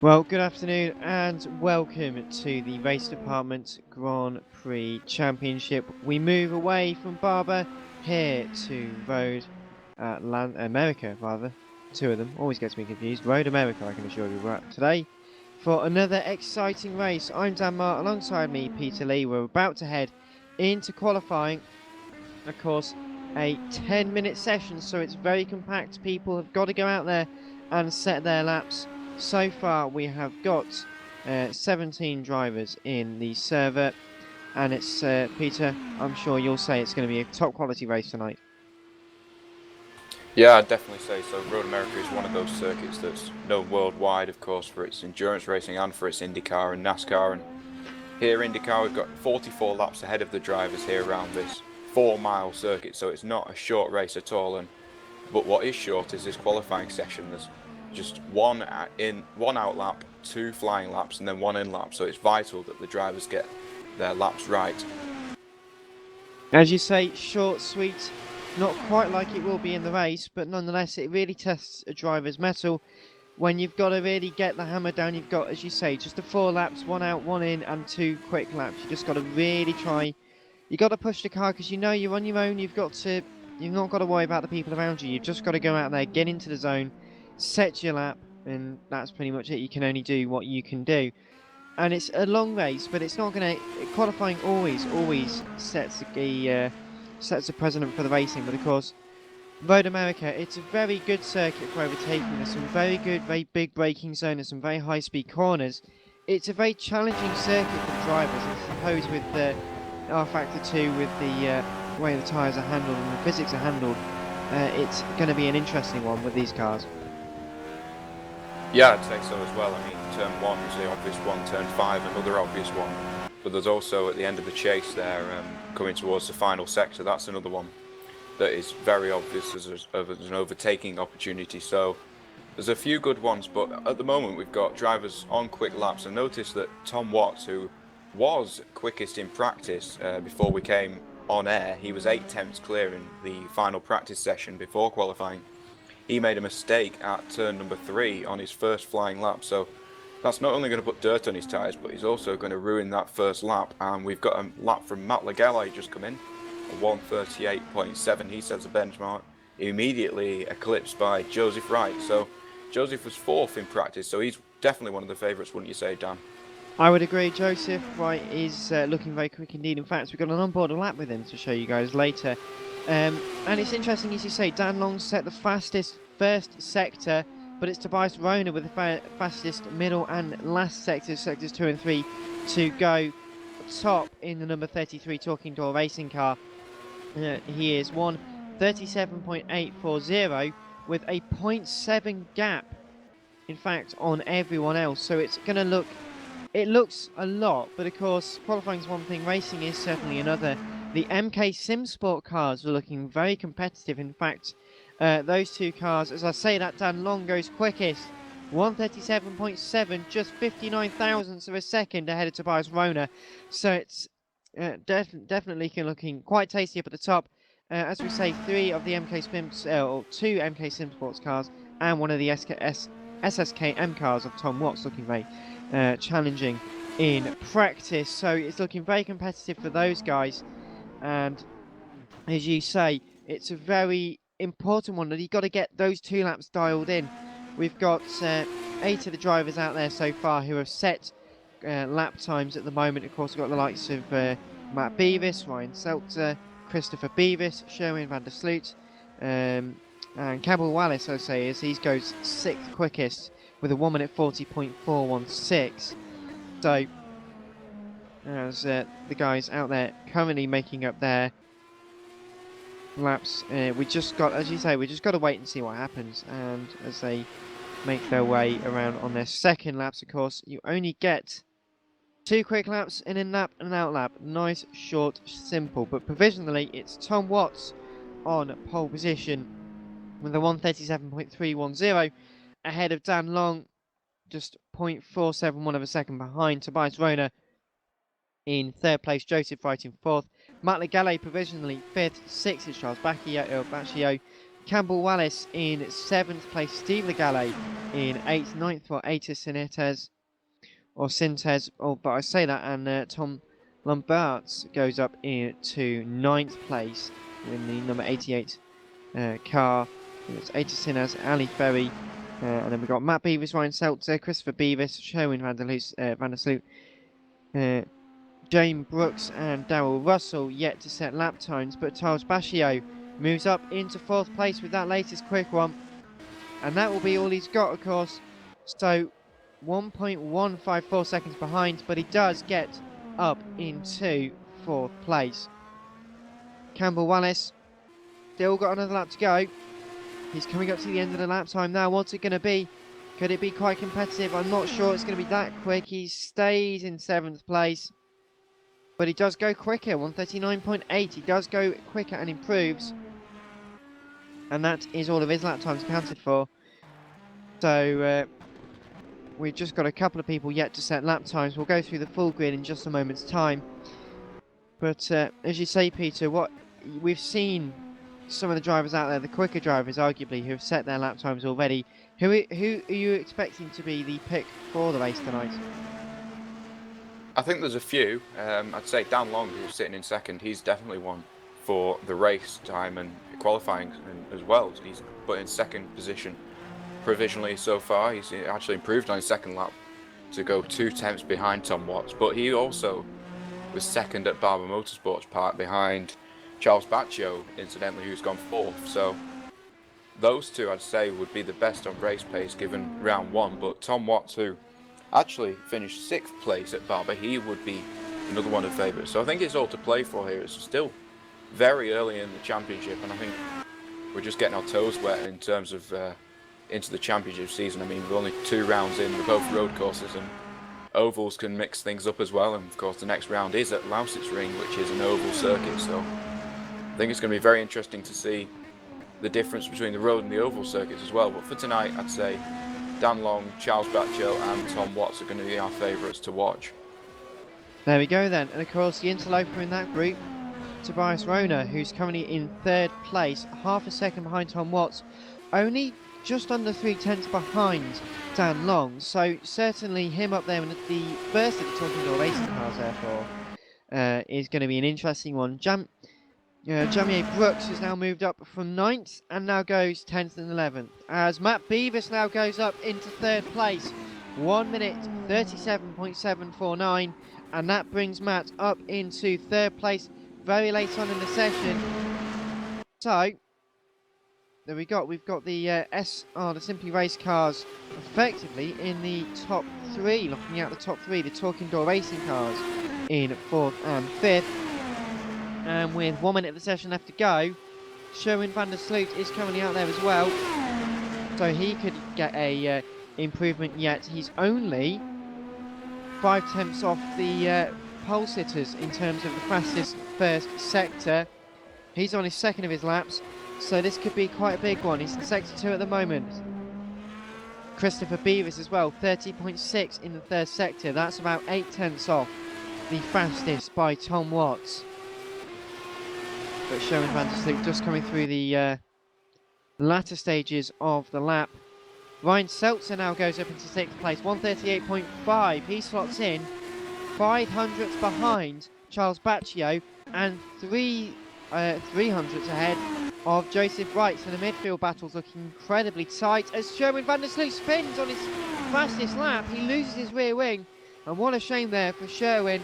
Well, good afternoon and welcome to the Race Department Grand Prix Championship. We move away from Barber here to Road Land America, rather. Two of them always gets me confused. Road America, I can assure you, we're at today for another exciting race. I'm Dan Marr, alongside me, Peter Lee. We're about to head into qualifying. Of course, a 10-minute session, so it's very compact. People have got to go out there and set their laps. So far, we have got 17 drivers in the server, and it's Peter. I'm sure you'll say it's going to be a top quality race tonight. Yeah, I'd definitely say so. Road America is one of those circuits that's known worldwide, of course, for its endurance racing and for its IndyCar and NASCAR. And here, IndyCar, we've got 44 laps ahead of the drivers here around this 4-mile circuit, so it's not a short race at all. But what is short is this qualifying session. There's just one out lap, two flying laps, and then one in lap. So it's vital that the drivers get their laps right. As you say, short, sweet, not quite like it will be in the race, but nonetheless, it really tests a driver's mettle. When you've got to really get the hammer down, you've got, as you say, just the 4 laps, 1 out, 1 in, and 2 quick laps. You just got to really try. You got to push the car because you know you're on your own. You've not got to worry about the people around you. You've just got to go out there, get into the zone, set your lap, and that's pretty much it. You can only do what you can do. And it's a long race, but it's not going to. Qualifying always sets the precedent for the racing. But of course, Road America, it's a very good circuit for overtaking. There's some very good, very big braking zone. There's some very high-speed corners. It's a very challenging circuit for drivers. I suppose with the R Factor 2, with the way the tyres are handled and the physics are handled, it's going to be an interesting one with these cars. Yeah, I'd say so as well. I mean, turn 1 is the obvious one, turn 5 another obvious one. But there's also at the end of the chase there, coming towards the final sector, that's another one that is very obvious as an overtaking opportunity. So there's a few good ones, but at the moment we've got drivers on quick laps. And notice that Tom Watts, who was quickest in practice before we came on air, he was 8 tenths clear in the final practice session before qualifying. He made a mistake at turn number 3 on his first flying lap, so that's not only going to put dirt on his tyres, but he's also going to ruin that first lap. And we've got a lap from Matt Lagella just come in, a 1:38.7. He sets a benchmark, immediately eclipsed by Joseph Wright. So Joseph was 4th in practice, so he's definitely one of the favourites, wouldn't you say, Dan? I would agree. Joseph Wright is looking very quick indeed. In fact, we've got an onboard lap with him to show you guys later. And it's interesting, as you say, Dan Long set the fastest first sector, but it's Tobias Rona with the fastest middle and last sectors 2 and 3, to go top in the number 33 Talking Door racing car. He is 1:37.840 with a 0.7 gap, in fact, on everyone else. So it's going to look. It looks a lot, but of course, qualifying is one thing, racing is certainly another. The MK Sim Sport cars are looking very competitive. In fact, those two cars, as I say, that Dan Long goes quickest, 1:37.7, just 59 thousandths of a second ahead of Tobias Rona. So it's definitely looking quite tasty up at the top. As we say, 3 of the or 2 MK Sim Sports cars and one of the SSKM cars of Tom Watts looking very challenging in practice. So it's looking very competitive for those guys. And as you say, it's a very important one that you've got to get those 2 laps dialed in. We've got 8 of the drivers out there so far who have set lap times at the moment. Of course, we've got the likes of Matt Beavis, Ryan Seltzer, Christopher Beavis, Sherwin van der Sloot, and Campbell Wallace, I say, as he goes 6th quickest with a 1 minute 40.416. So, as the guys out there currently making up their laps, we just got, as you say, we just got to wait and see what happens. And as they make their way around on their second laps, of course, you only get 2 quick laps, an in lap and an out lap. Nice, short, simple. But provisionally, it's Tom Watts on pole position with a 1:37.310 ahead of Dan Long, just 0.471 of a second behind. Tobias Rona in 3rd place, Joseph Wright in 4th. Matt Legale provisionally 5th, 6th is Charles Baccio, Campbell Wallace in 7th place, Steve Legale in 8th, 9th for Aita Sintez, but I say that, and Tom Lombards goes up into 9th place with the number 88 car. It's Aita Sintez, Ali Ferry, and then we've got Matt Beavis, Ryan Seltzer, Christopher Beavis, Sherwin van der Sloot, James Brooks and Darrell Russell yet to set lap times, but Charles Baccio moves up into 4th place with that latest quick one, and that will be all he's got, of course. So 1.154 seconds behind, but he does get up into 4th place. Campbell Wallace still got another lap to go. He's coming up to the end of the lap time now. What's it going to be? Could it be quite competitive? I'm not sure it's going to be that quick. He stays in 7th place. But he does go quicker, 139.8. He does go quicker and improves. And that is all of his lap times accounted for. So we've just got a couple of people yet to set lap times. We'll go through the full grid in just a moment's time. But as you say, Peter, what we've seen some of the drivers out there, the quicker drivers arguably, who have set their lap times already. Who are you expecting to be the pick for the race tonight? I think there's a few. I'd say Dan Long, who's sitting in 2nd, he's definitely one for the race time and qualifying as well. He's put in 2nd position provisionally so far. He's actually improved on his 2nd lap to go 2 tenths behind Tom Watts, but he also was 2nd at Barber Motorsports Park behind Charles Baccio, incidentally, who's gone 4th. So those two, I'd say, would be the best on race pace given round 1, but Tom Watts, who actually finished 6th place at Barber, he would be another one of favourites. So I think it's all to play for here. It's still very early in the championship, and I think we're just getting our toes wet in terms of into the championship season. I mean, we're only 2 rounds in. They're both road courses, and ovals can mix things up as well. And of course, the next round is at Lausitz Ring, which is an oval circuit. So I think it's going to be very interesting to see the difference between the road and the oval circuits as well. But for tonight, I'd say Dan Long, Charles Baccio and Tom Watts are going to be our favourites to watch. There we go then, and of course the interloper in that group, Tobias Rona, who's currently in 3rd place, half a second behind Tom Watts, only just under 3 tenths behind Dan Long, so certainly him up there in the first of the Talking Door racing cars therefore is going to be an interesting one. Jamier Brooks has now moved up from 9th and now goes 10th and 11th, as Matt Beavis now goes up into 3rd place, 1 minute 37.749, and that brings Matt up into 3rd place very late on in the session. So there we've got the the Simply Race cars effectively in the top 3, looking at the top 3, the Talking Door racing cars in 4th and 5th. And with 1 minute of the session left to go, Sherwin van der Sloot is currently out there as well, so he could get a improvement yet. He's only 5 tenths off the pole sitters in terms of the fastest first sector. He's on his 2nd of his laps, so this could be quite a big one. He's in sector 2 at the moment. Christopher Beavis as well, 30.6 in the 3rd sector. That's about 8 tenths off the fastest by Tom Watts. But Sherwin van der Sloot just coming through the latter stages of the lap. Ryan Seltzer now goes up into 6th place, 138.5. He slots in 500ths behind Charles Baccio and 300ths ahead of Joseph Wright. So the midfield battle's looking incredibly tight as Sherwin van der Sloot spins on his fastest lap. He loses his rear wing, and what a shame there for Sherwin,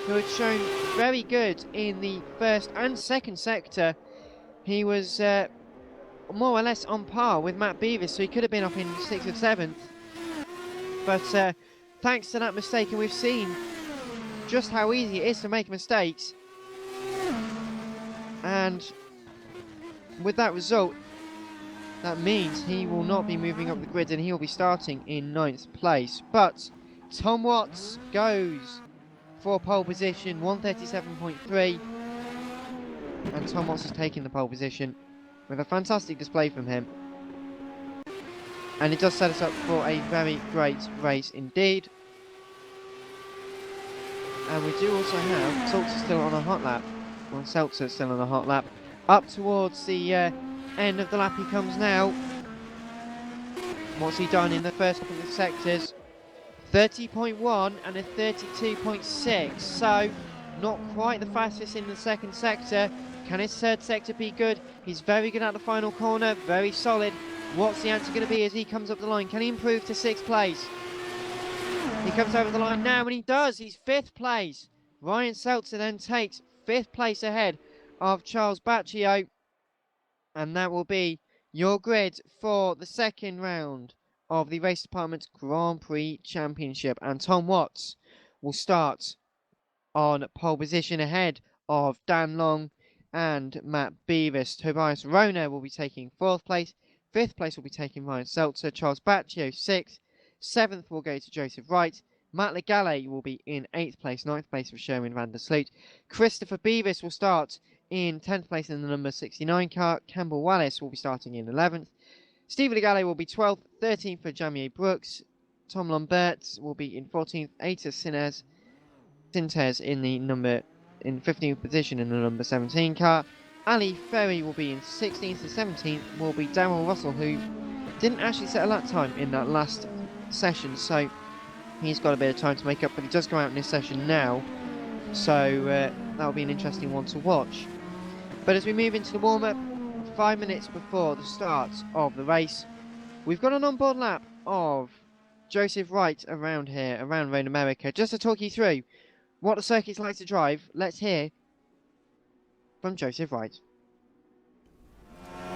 who had shown very good in the 1st and 2nd sector. He was more or less on par with Matt Beavis, so he could have been up in 6th or 7th. But thanks to that mistake, and we've seen just how easy it is to make mistakes. And with that result, that means he will not be moving up the grid and he will be starting in 9th place. But Tom Watts goes for pole position, 137.3, and Tom Watts has taken the pole position with a fantastic display from him, and it does set us up for a very great race indeed. And we do also have Seltzer still on a hot lap, still on a hot lap, up towards the end of the lap he comes now. What's he done in the first couple of sectors? 30.1 and a 32.6. So, not quite the fastest in the second sector. Can his third sector be good? He's very good at the final corner, very solid. What's the answer going to be as he comes up the line? Can he improve to 6th place? He comes over the line now, and he does. He's 5th place. Ryan Seltzer then takes 5th place ahead of Charles Baccio. And that will be your grid for the second round of the Race Department's Grand Prix Championship. And Tom Watts will start on pole position ahead of Dan Long and Matt Beavis. Tobias Rona will be taking 4th place. 5th place will be taking Ryan Seltzer. Charles Baccio 6th. 7th will go to Joseph Wright. Matt Legale will be in 8th place. 9th place for Sherwin van der Sloot. Christopher Beavis will start in 10th place in the number 69 car. Campbell Wallace will be starting in 11th. Steve Legale will be 12th. 13th for Jamier Brooks. Tom Lambert will be in 14th. Aita Sintez in the 15th position in the number 17 car. Ali Ferry will be in 16th. and 17th will be Darryl Russell, who didn't actually set a lap time in that last session, so he's got a bit of time to make up, but he does go out in this session now, so that'll be an interesting one to watch. But as we move into the warm-up, 5 minutes before the start of the race, we've got an onboard lap of Joseph Wright around here, around Road America. Just to talk you through what the circuit's like to drive, let's hear from Joseph Wright.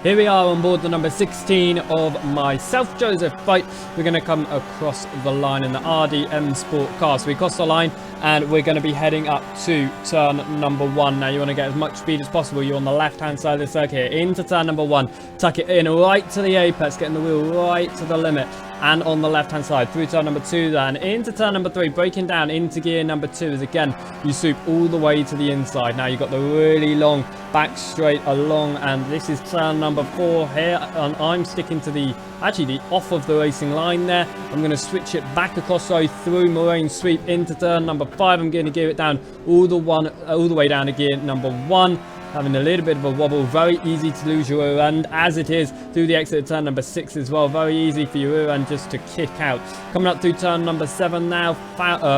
Here we are on board the number 16 of myself, Joseph Wright. We're going to come across the line in the RDM Sport car. So we cross the line and we're going to be heading up to turn number 1. Now you want to get as much speed as possible. You're on the left hand side of the circuit into turn number 1. Tuck it in right to the apex, getting the wheel right to the limit. And on the left hand side through turn number 2, then into turn number 3, breaking down into gear number 2 as again you swoop all the way to the inside. Now you've got the really long back straight along, and this is turn number 4 here, and I'm sticking to the off of the racing line there. I'm going to switch it back across through Moraine sweep into turn number 5. I'm going to gear it down all the way down to gear number 1. Having a little bit of a wobble, very easy to lose your rear end, as it is through the exit of turn number 6 as well. Very easy for your rear end just to kick out. Coming up through turn number 7 now,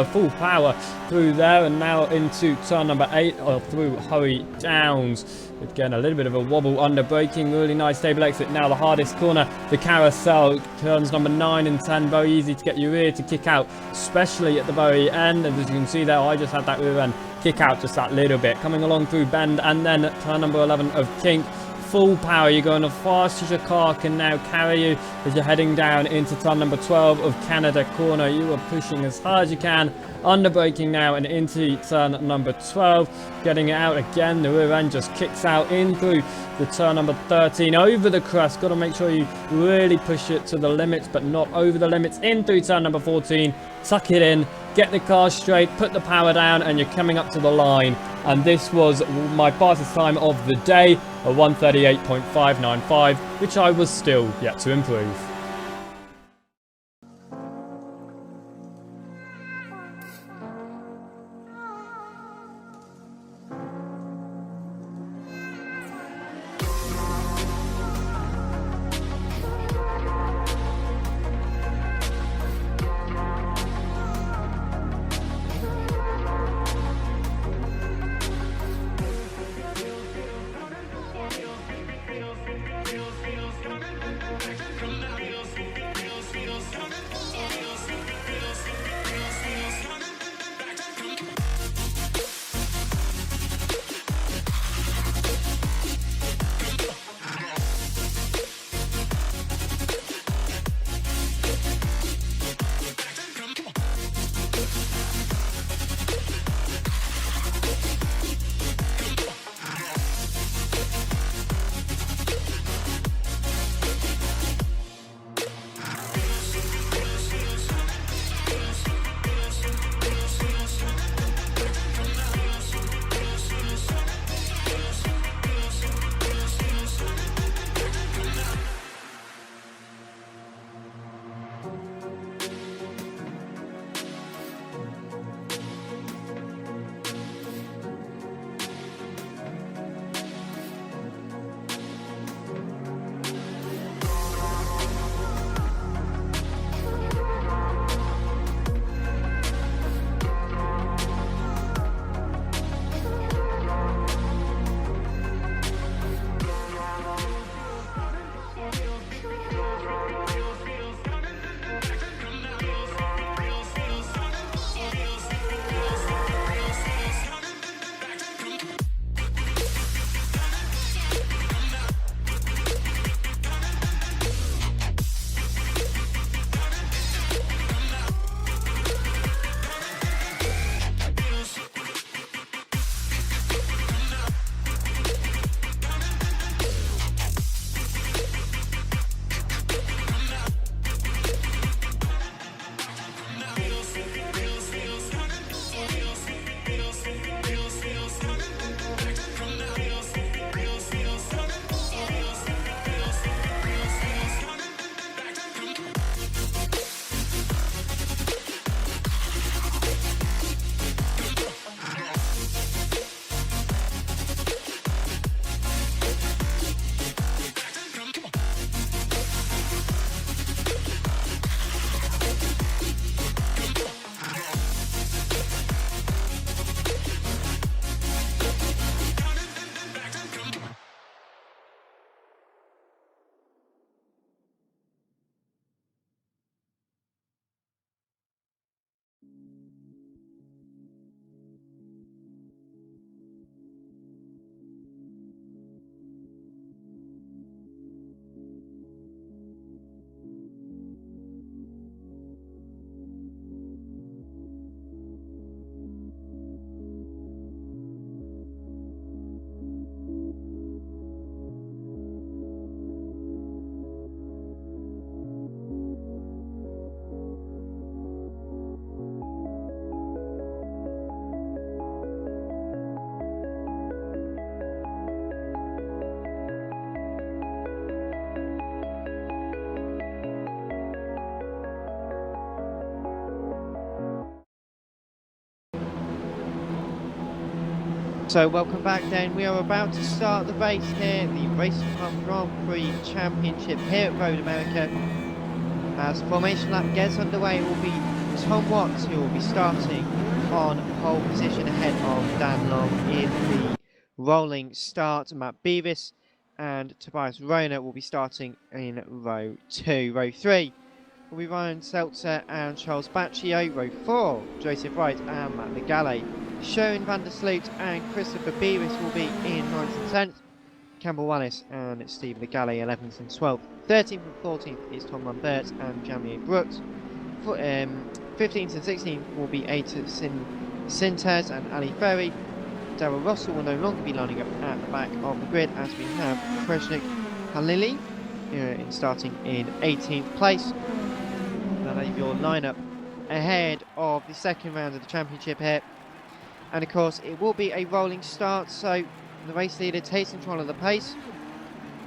full power through there, and now into turn number 8 through Hurry Downs. Again, a little bit of a wobble under braking, really nice stable exit. Now the hardest corner, the carousel, turns number 9 and 10, very easy to get your rear to kick out, especially at the very end. And as you can see there, I just had that rear end kick out just that little bit. Coming along through Bend, and then turn number 11 of Kink. Full power, you're going as fast as your car can now carry you as you're heading down into turn number 12 of Canada Corner. You are pushing as hard as you can, under braking now, and into turn number 12, getting it out again. The rear end just kicks out in through the turn number 13 over the crest. Got to make sure you really push it to the limits, but not over the limits. In through turn number 14, tuck it in, get the car straight, put the power down, and you're coming up to the line. And this was my fastest time of the day, a 1:38.595, which I was still yet to improve. So welcome back then, we are about to start the race here, the Race Department Grand Prix Championship here at Road America. As formation lap gets underway, it will be Tom Watts who will be starting on pole position ahead of Dan Long in the rolling start. Matt Beavis and Tobias Rona will be starting in row 2. Row 3 will be Ryan Seltzer and Charles Baccio. Row 4, Joseph Wright and Matt Legale. Schoen, Van der Sloot and Christopher Beavis will be in 9th and 10th. Campbell Wallace and Steve Legale 11th and 12th. 13th and 14th is Tom Lambert and Jamie Brooks. 15th and 16th will be Aita Sinters and Ali Ferry. Darrell Russell will no longer be lining up at the back of the grid, as we have Kreshnik Halili starting in 18th place. That'll have your lineup ahead of the second round of the championship here. And of course it will be a rolling start, so the race leader takes control of the pace,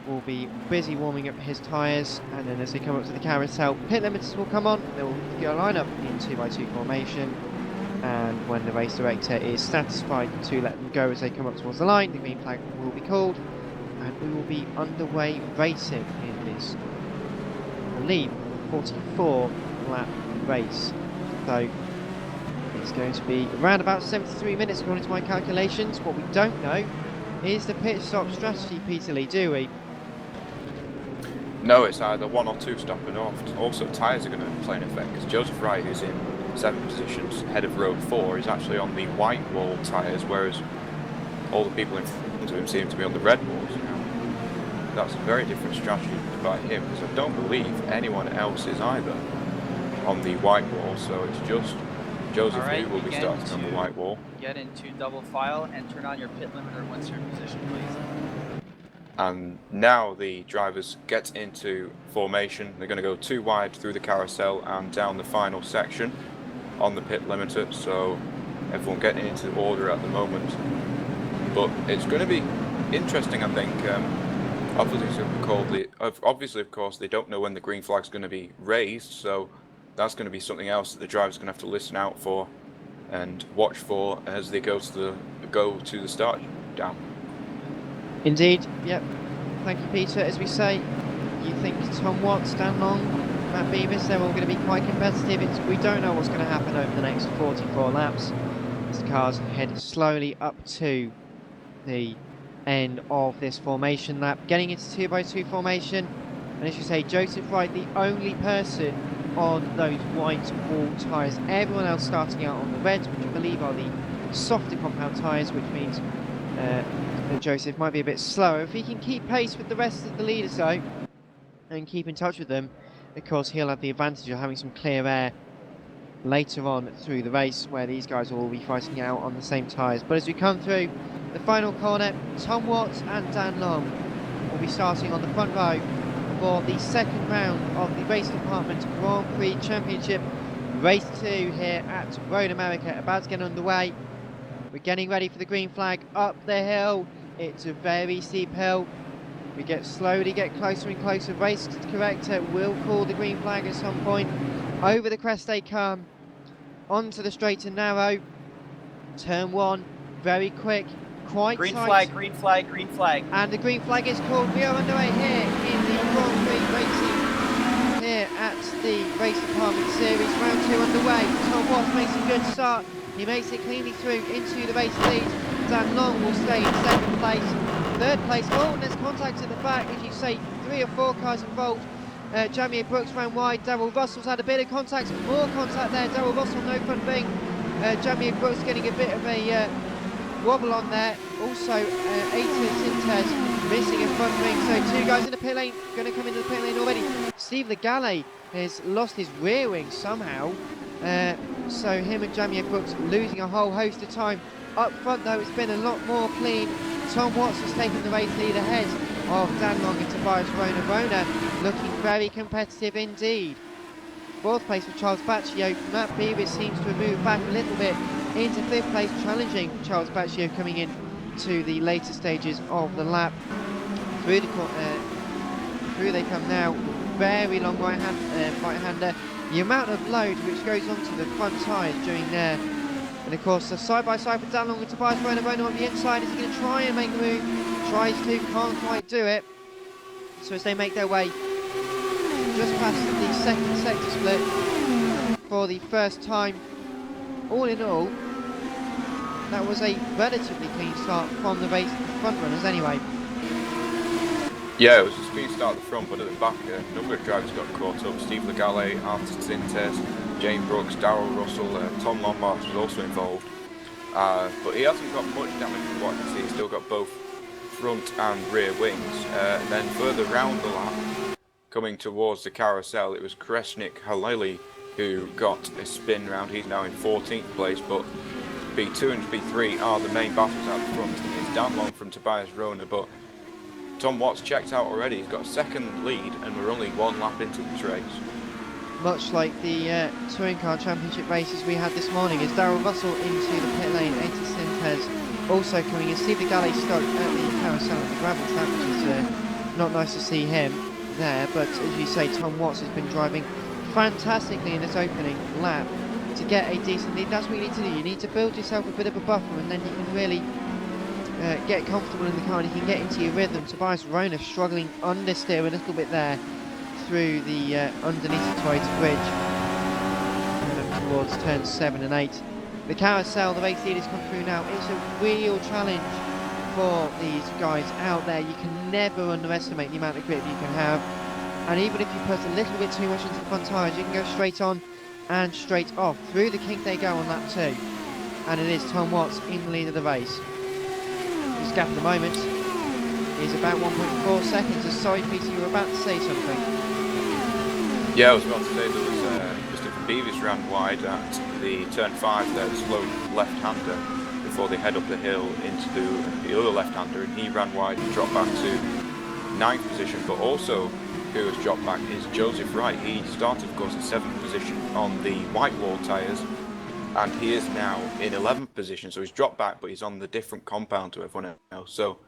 will be busy warming up his tyres, and then as they come up to the carousel, pit limiters will come on. They will go line up in 2x2 formation, and when the race director is satisfied to let them go as they come up towards the line, the green flag will be called, and we will be underway racing in this, I believe, 44 lap race. So it's going to be around about 73 minutes according to my calculations. What we don't know is the pit stop strategy, Peter Lee, do we? No, it's either 1 or 2 stopping off. Also, tyres are going to play an effect, because Joseph Wright, who's in 7th positions ahead of row 4, is actually on the white wall tyres, whereas all the people in front of him seem to be on the red walls. That's a very different strategy by him, because I don't believe anyone else is either on the white wall, so it's just Joseph who will be starting on the white wall. Get into double file and turn on your pit limiter once you're in position, please. And now the drivers get into formation. They're going to go 2 wide through the carousel and down the final section on the pit limiter, so everyone getting into order at the moment. But it's going to be interesting, I think. Obviously, of course, they don't know when the green flag's going to be raised, so that's going to be something else that the drivers are going to have to listen out for and watch for as they go to the start down. Indeed, yep. Thank you, Peter. As we say, you think Tom Watts, Dan Long, Matt Beavis, they're all going to be quite competitive. We don't know what's going to happen over the next 44 laps as the cars head slowly up to the end of this formation lap, getting into 2x2 formation. And as you say, Joseph Wright, the only person on those white wall tyres. Everyone else starting out on the reds, which I believe are the softer compound tyres, which means that Joseph might be a bit slower. If he can keep pace with the rest of the leaders though, and keep in touch with them, of course he'll have the advantage of having some clear air later on through the race, where these guys will all be fighting out on the same tyres. But as we come through the final corner, Tom Watts and Dan Long will be starting on the front row for the second round of the Race Department Grand Prix Championship. Race 2 here at Road America, about to get underway. We're getting ready for the green flag up the hill. It's a very steep hill. We slowly get closer and closer. Race corrector will call the green flag at some point. Over the crest they come, onto the straight and narrow. Turn 1, very quick, quite green tight. Flag, green flag, green flag. And the green flag is called. We are underway here in the Grand Prix racing here at the Race Department Series. Round 2 underway. Tom Watts makes a good start. He makes it cleanly through into the race lead. Dan Long will stay in 2nd place. 3rd place, oh, and there's contact at the back. As you say, 3 or 4 cars involved. Jamie Brooks ran wide. Darrell Russell's had a bit of contact, more contact there. Darrell Russell, no front wing. Jamie Brooks getting a bit of a wobble on there. Also, Aita Sintez missing a front wing. So 2 guys in the pit lane, going to come into the pit lane already. Steve Legale has lost his rear wing somehow. So him and Jamie Brooks losing a whole host of time. Up front though, it's been a lot more clean. Tom Watts has taken the race lead ahead of Dan Long and Tobias Rona, looking very competitive indeed. 4th place for Charles Baccio. Matt Beavis seems to have moved back a little bit into 5th place, challenging Charles Baccio coming in to the later stages of the lap. Through they come now. Very long right-hander. The amount of load which goes onto the front tyres during their And of course, the side-by-side with Danlong and Tobias Rona on the inside. Is he going to try and make the move? Tries to, can't quite do it. So as they make their way just past the second sector split for the first time, all in all, that was a relatively clean start from the race front runners anyway. Yeah, it was a speed start at the front, but at the back, a number of drivers got caught up. Steve Legale, Arthur Sintes, Jane Brooks, Darrell Russell, Tom Lombard was also involved. But he hasn't got much damage from what I can see. He's still got both front and rear wings. And then further round the lap, coming towards the carousel, it was Kresnik Halili who got a spin round. He's now in 14th place, but B2 and B3 are the main battles out the front. It's down long from Tobias Rona, but Tom Watts checked out already. He's got a second lead, and we're only one lap into this race. Much like the Touring Car Championship races we had this morning, as Darrell Russell into the pit lane, 80 Sintes also coming in. Steve Legale stuck at the carousel of the gravel track, which is not nice to see him there. But as you say, Tom Watts has been driving fantastically in this opening lap to get a decent lead. That's what you need to do. You need to build yourself a bit of a buffer, and then you can really get comfortable in the car and you can get into your rhythm. Tobias Rona struggling understeer a little bit there through the underneath the Toyota bridge and towards turns 7 and 8. The carousel, the race leaders come through now. It's a real challenge for these guys out there. You can never underestimate the amount of grip you can have, and even if you put a little bit too much into the front tyres, you can go straight on and straight off. Through the kink they go on lap 2, and it is Tom Watts in the lead of the race. His gap at the moment is about 1.4 seconds. Sorry, Peter, you were about to say something. Yeah, I was about to say there was Christopher Beavis ran wide at the turn 5 there, the slow left-hander, before they head up the hill into the other left-hander, and he ran wide and dropped back to 9th position. But also, who has dropped back is Joseph Wright. He started, of course, in 7th position on the white wall tyres, and he is now in 11th position, so he's dropped back, but he's on the different compound to everyone else. So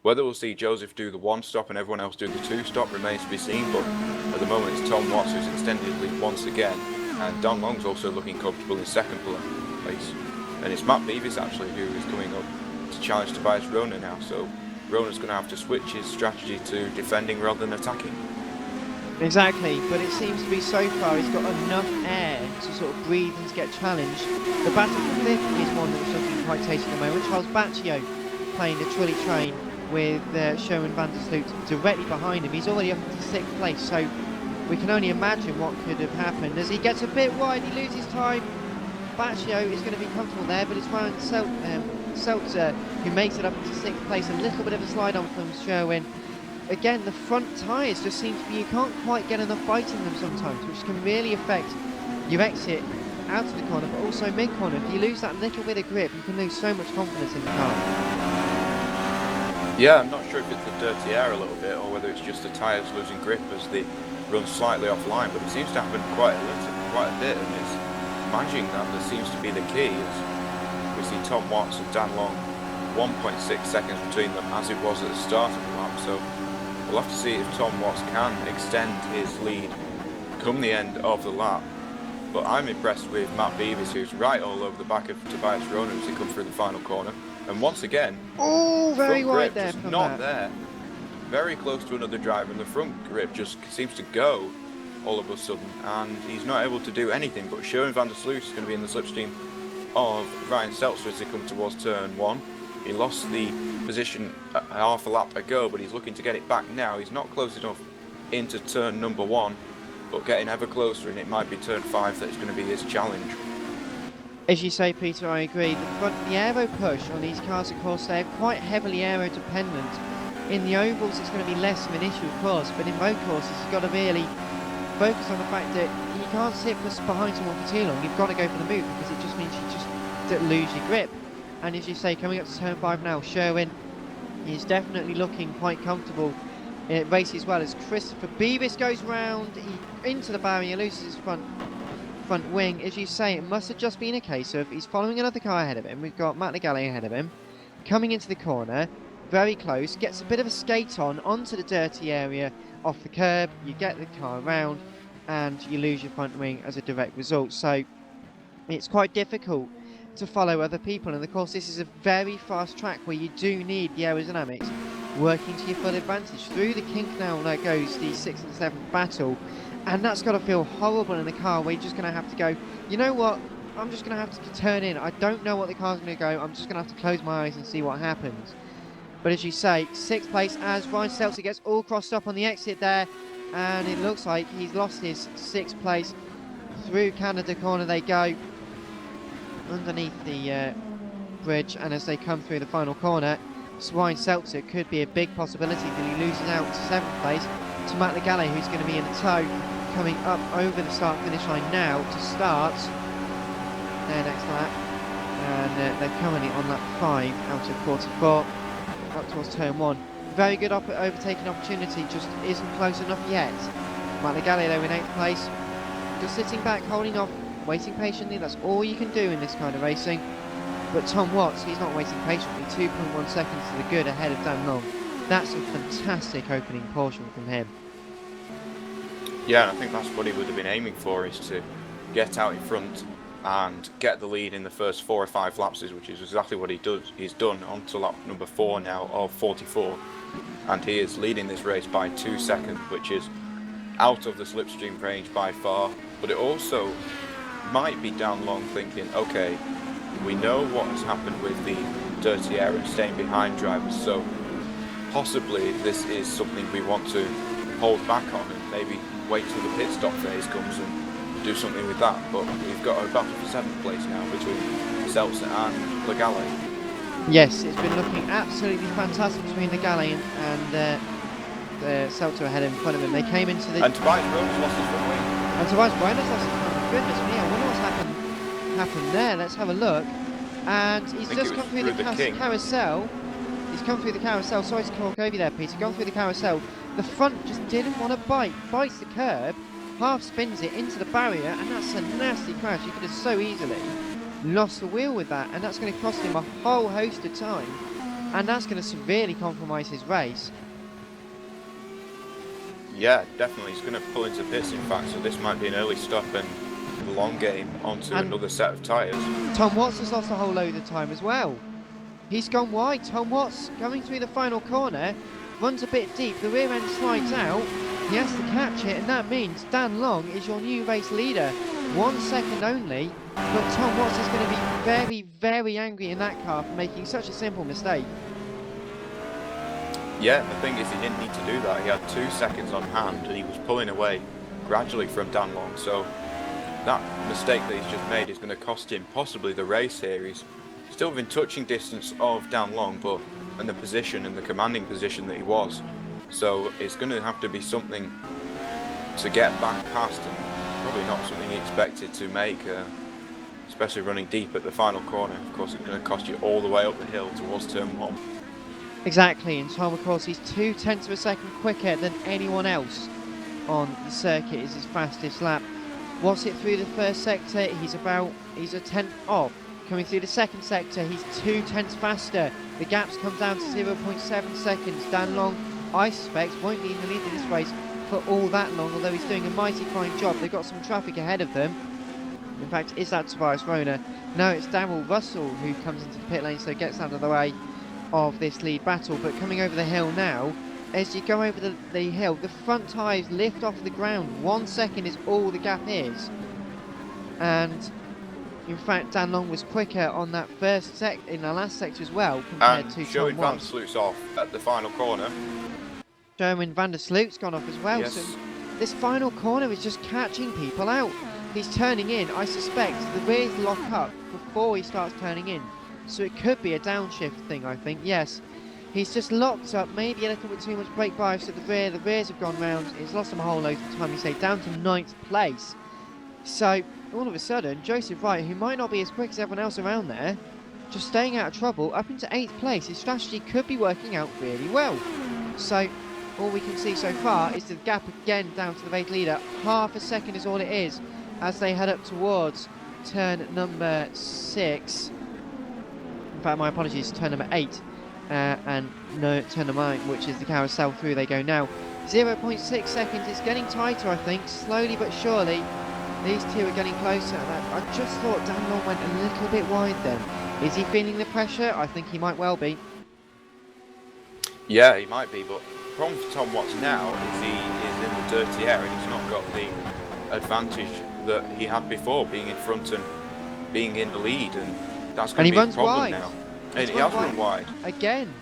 whether we'll see Joseph do the 1-stop and everyone else do the 2-stop remains to be seen, but at the moment it's Tom Watts who's extended his lead once again, and Don Long's also looking comfortable in 2nd place. And it's Matt Beavis actually who is coming up to challenge Tobias Rona now, so Rona's going to have to switch his strategy to defending rather than attacking. Exactly, but it seems to be so far he's got enough air to sort of breathe and to get challenged. The battle for 5th is one that's looking quite tasty at the moment. Charles Baccio playing the trolley train with Sherwin van der Sloot directly behind him. He's already up into 6th place, so we can only imagine what could have happened. As he gets a bit wide, he loses time. Baccio is going to be comfortable there, but it's Ryan Seltzer who makes it up into 6th place. A little bit of a slide on from Sherwin. Again, the front tyres just seem to be, you can't quite get enough bite in them sometimes, which can really affect your exit out of the corner, but also mid-corner. If you lose that little bit of grip, you can lose so much confidence in the car. Yeah, I'm not sure if it's the dirty air a little bit, or whether it's just the tyres losing grip as they run slightly offline, but it seems to happen quite a bit, and it's managing that seems to be the key. As we see Tom Watts and Dan Long, 1.6 seconds between them, as it was at the start of the lap, so we'll have to see if Tom Watts can extend his lead come the end of the lap. But I'm impressed with Matt Beavis, who's right all over the back of Tobias Rona as he comes through the final corner. And once again, oh, very wide front grip there just from not that. There. Very close to another driver, and the front grip just seems to go all of a sudden, and he's not able to do anything. But Sherwin van der Sloot is going to be in the slipstream of Ryan Seltzer as they come towards turn 1. He lost the position half a lap ago, but he's looking to get it back now. He's not close enough into turn number 1, but getting ever closer, and it might be turn 5 that's going to be his challenge. As you say, Peter, I agree. The aero push on these cars, of course, they're quite heavily aero dependent. In the ovals, it's going to be less of an issue, of course, but in road courses, you've got to really focus on the fact that you can't sit behind someone for too long. You've got to go for the move, because it just means you just lose your grip. And as you say, coming up to turn 5 now, Sherwin is definitely looking quite comfortable in it races well as Christopher Beavis goes round into the barrier, loses his front wing. As you say, it must have just been a case of he's following another car ahead of him. We've got Matt Legale ahead of him, coming into the corner, very close, gets a bit of a skate onto the dirty area off the curb, you get the car around, and you lose your front wing as a direct result. So it's quite difficult to follow other people. And of course, this is a very fast track where you do need the aerodynamics working to your full advantage. Through the kink now goes the 6th and 7th battle, and that's got to feel horrible in the car where you're just going to have to go, you know what, I'm just going to have to turn in. I don't know what the car's going to go. I'm just going to have to close my eyes and see what happens. But as you say, 6th place as Ryan Seltzer gets all crossed up on the exit there, and it looks like he's lost his 6th place. Through Canada corner they go, underneath the bridge, and as they come through the final corner, Ryan Seltzer could be a big possibility that he loses out to 7th place to Matt Legale, who's going to be in a tow coming up over the start-finish line now to start their next lap. And they're currently on lap 5 out of 44, up towards turn 1. Very good overtaking opportunity, just isn't close enough yet. Matt Legale though in 8th place, just sitting back, holding off, waiting patiently. That's all you can do in this kind of racing. But Tom Watts, he's not waiting patiently. 2.1 seconds to the good ahead of Dan Long. That's a fantastic opening portion from him. Yeah, and I think that's what he would have been aiming for, is to get out in front and get the lead in the first 4 or 5 laps, which is exactly what he's done on to lap number 4 now of 44. And he is leading this race by 2 seconds, which is out of the slipstream range by far. But it also might be Dan Long thinking, okay, we know what has happened with the dirty air and staying behind drivers, so possibly this is something we want to hold back on and maybe wait till the pit stop phase comes and do something with that. But we've got a battle for 7th place now between Seltzer and Legale. Yes, it's been looking absolutely fantastic between Legale and Seltzer ahead in front of him. They came into the... And Tobias Rhodes lost his front wing. And Tobias Rhodes lost his front wing. Goodness me, I wonder what's happened there. Let's have a look. And he's just come through the carousel. He's come through the carousel. Sorry to talk over there, Peter. Gone through the carousel. The front just didn't want to bite. Bites the curb, half spins it into the barrier, and that's a nasty crash. You could have so easily lost the wheel with that, and that's going to cost him a whole host of time, and that's going to severely compromise his race. Yeah, definitely. He's going to pull into pits, in fact, so this might be an early stop and the long game onto another set of tyres. Tom Watts has lost a whole load of time as well. He's gone wide. Tom Watts going through the final corner, runs a bit deep, the rear end slides out, he has to catch it, and that means Dan Long is your new race leader. 1 second only, but Tom Watts is going to be very, very angry in that car for making such a simple mistake. Yeah, the thing is he didn't need to do that. He had 2 seconds on hand and he was pulling away gradually from Dan Long, so that mistake that he's just made is going to cost him possibly the race here. He's still within touching distance of Dan Long, but in the position and the commanding position that he was. So it's going to have to be something to get back past, and probably not something he expected to make, especially running deep at the final corner. Of course, it's going to cost you all the way up the hill towards turn 1. Exactly, and Tom, of course, he's 0.2 of a second quicker than anyone else on the circuit. Is his fastest lap. What's it through the first sector? He's a tenth off. Coming through the second sector, he's 0.2 faster. The gaps come down to 0.7 seconds. Dan Long, I suspect, won't be in the lead in this race for all that long, although he's doing a mighty fine job. They've got some traffic ahead of them. In fact, is that Tobias Rona? No, it's Darrell Russell who comes into the pit lane, so gets out of the way of this lead battle. But coming over the hill now, as you go over the hill, the front tyres lift off the ground. 1 second is all the gap is. And in fact, Dan Long was quicker on that in the last sector as well, compared to Sherwin Tom van Watts. Sloot's off at the final corner. Sherwin van der Sloot's gone off as well. Yes. So this final corner is just catching people out. He's turning in. I suspect the rears lock up before he starts turning in. So it could be a downshift thing, I think. Yes, he's just locked up, maybe a little bit too much brake bias at the rear. The rears have gone round. He's lost him a whole load of time, you say, down to 9th place. So all of a sudden, Joseph Wright, who might not be as quick as everyone else around there, just staying out of trouble, up into 8th place. His strategy could be working out really well. So all we can see so far is the gap again down to the race leader. Half a second is all it is as they head up towards turn number 6. In fact, my apologies, turn number 8. And no, turn number 9, which is the carousel. Through they go now. 0.6 seconds. It's getting tighter, I think, slowly but surely. These two are getting closer. And I just thought Dan Long went a little bit wide then. Is he feeling the pressure? I think he might well be. Yeah, he might be, but the problem for Tom Watts now is he is in the dirty air and he's not got the advantage that he had before, being in front and being in the lead, and that's going to be a problem wide. now. And he has run wide. Again.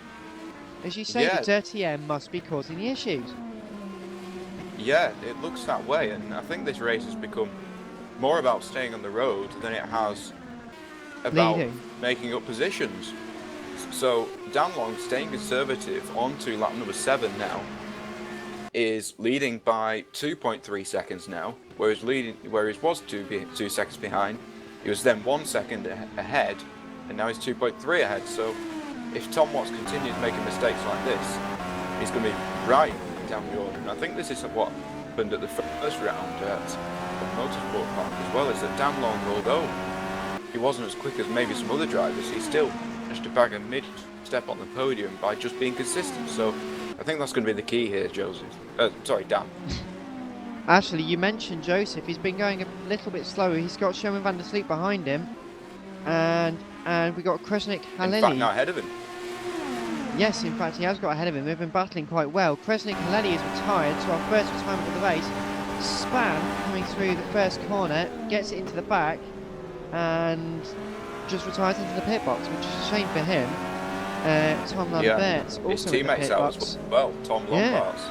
As you say, Yeah. the dirty air must be causing the issues. Yeah, it looks that way, and I think this race has become more about staying on the road than it has about Leading. making up positions. So Dan Long, staying conservative onto lap number 7 now, is leading by 2.3 seconds now, whereas was 2 seconds behind. He was then 1 second ahead, and now he's 2.3 ahead. So if Tom Watts continues making mistakes like this, he's going to be right down the order. And I think this is what happened at the first round at Motorsport Park as well, is that Dan Long, although he wasn't as quick as maybe some other drivers, he still managed to bag a mid-step on the podium by just being consistent. So I think that's going to be the key here, Dan. Actually, you mentioned Joseph. He's been going a little bit slower. He's got Sherman van der Sleep behind him. And we got Kresnik Halili. In fact, now ahead of him. Yes, in fact, he has got ahead of him. They've been battling quite well. Kresnik Halili is retired, so our first retirement of the race. Span coming through the first corner, gets it into the back, and just retires into the pit box, which is a shame for him. Tom Lambert's also his in the teammates pit out box. as well, Tom Lombards.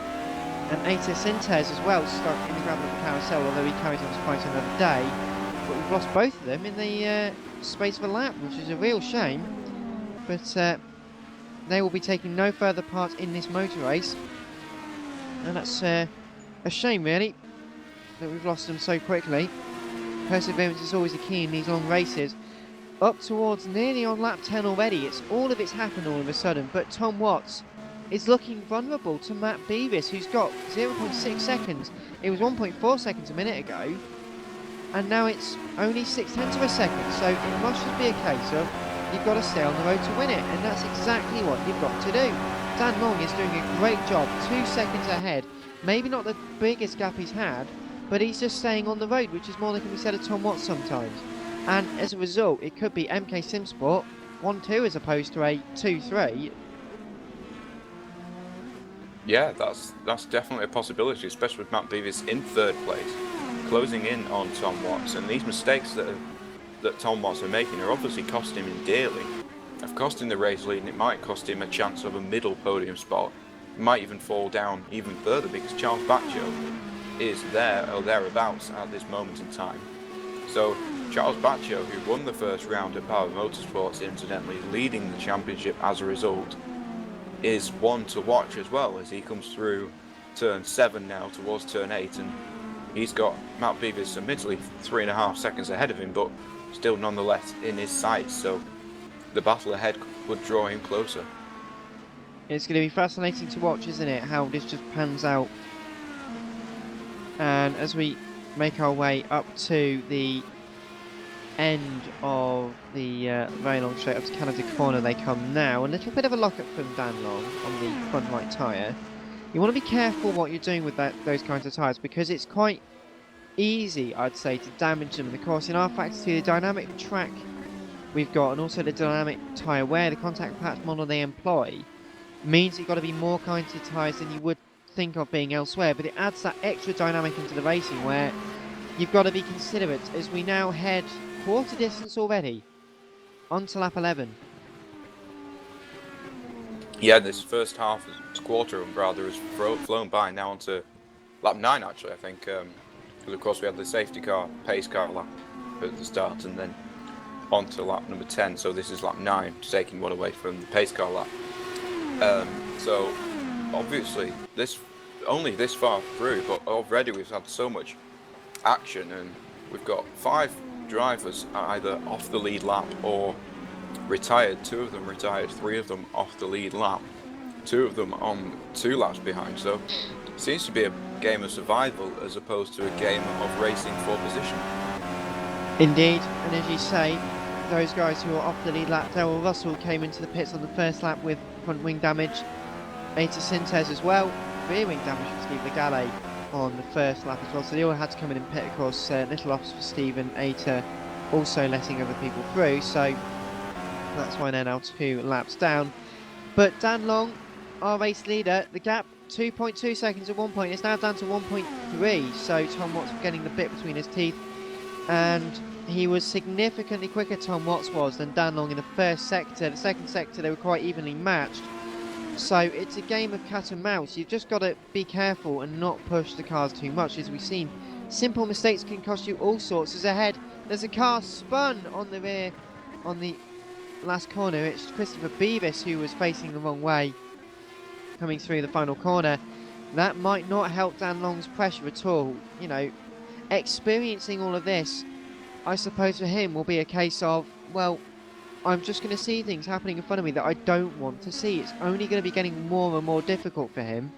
And Aita Sintez as well, stuck in the gravel of the carousel, although he carries on to fight another day. But we've lost both of them in the space of a lap, which is a real shame. But they will be taking no further part in this motor race. And that's a shame, really, that we've lost them so quickly. Perseverance is always the key in these long races. Up towards nearly on lap 10 already. All of it's happened all of a sudden. But Tom Watts is looking vulnerable to Matt Beavis, who's got 0.6 seconds. It was 1.4 seconds a minute ago. And now it's only 0.6 of a second. So it must just be a case of you've got to stay on the road to win it. And that's exactly what you've got to do. Dan Long is doing a great job. 2 seconds ahead. Maybe not the biggest gap he's had, but he's just staying on the road, which is more than can be said of Tom Watts sometimes. And as a result, it could be MK Simsport 1-2 as opposed to a 2-3. Yeah, that's definitely a possibility, especially with Matt Beavis in 3rd place, closing in on Tom Watts. And these mistakes that Tom Watts are making are obviously costing him dearly. Of costing the race lead, and it might cost him a chance of a middle podium spot. It might even fall down even further because Charles Baccio is there or thereabouts at this moment in time. So Charles Baccio, who won the first round at Power Motorsports, incidentally leading the championship as a result, is one to watch as well as he comes through turn 7 now towards turn 8, and he's got Matt Beavis admittedly 3.5 seconds ahead of him, but still nonetheless in his sights, so the battle ahead would draw him closer. It's going to be fascinating to watch, isn't it, how this just pans out. And as we make our way up to the end of the very long straight up to Canada Corner, they come now. A little bit of a lock-up from Dan Long on the front right tyre. You want to be careful what you're doing with those kinds of tyres, because it's quite easy, I'd say, to damage them. And of course, in our factory, the dynamic track we've got, and also the dynamic tyre wear, the contact patch model they employ, means you've got to be more kind to tyres than you would think of being elsewhere. But it adds that extra dynamic into the racing where you've got to be considerate as we now head quarter distance already onto lap 11. Yeah, this first half, this quarter rather, has flown by now onto lap 9 actually, I think, because of course we had the safety car, pace car lap at the start, and then onto lap number 10, so this is lap 9, taking one away from the pace car lap. So obviously only this far through, but already we've had so much action, and we've got 5 drivers either off the lead lap or retired. 2 of them retired, 3 of them off the lead lap, 2 of them on 2 laps behind. So it seems to be a game of survival as opposed to a game of racing for position. Indeed, and as you say, those guys who are off the lead lap, Daryl Russell came into the pits on the first lap with front wing damage. Aita Sintez as well, rear wing damage for Steve Legale. on the first lap as well, so they all had to come in and pit. Of course, little offs for Stephen Ater also letting other people through, so that's why they're now 2 laps down. But Dan Long, our race leader, the gap 2.2 seconds at one point, it's now down to 1.3, so Tom Watts getting the bit between his teeth, and he was significantly quicker, Tom Watts was, than Dan Long in the first sector. The second sector they were quite evenly matched, so it's a game of cat and mouse. You've just got to be careful and not push the cars too much. As we've seen, simple mistakes can cost you all sorts. As ahead, there's a car spun on the rear on the last corner. It's Christopher Beavis who was facing the wrong way coming through the final corner. That might not help Dan Long's pressure at all. You know, experiencing all of this, I suppose for him will be a case of, well, I'm just going to see things happening in front of me that I don't want to see. It's only going to be getting more and more difficult for him.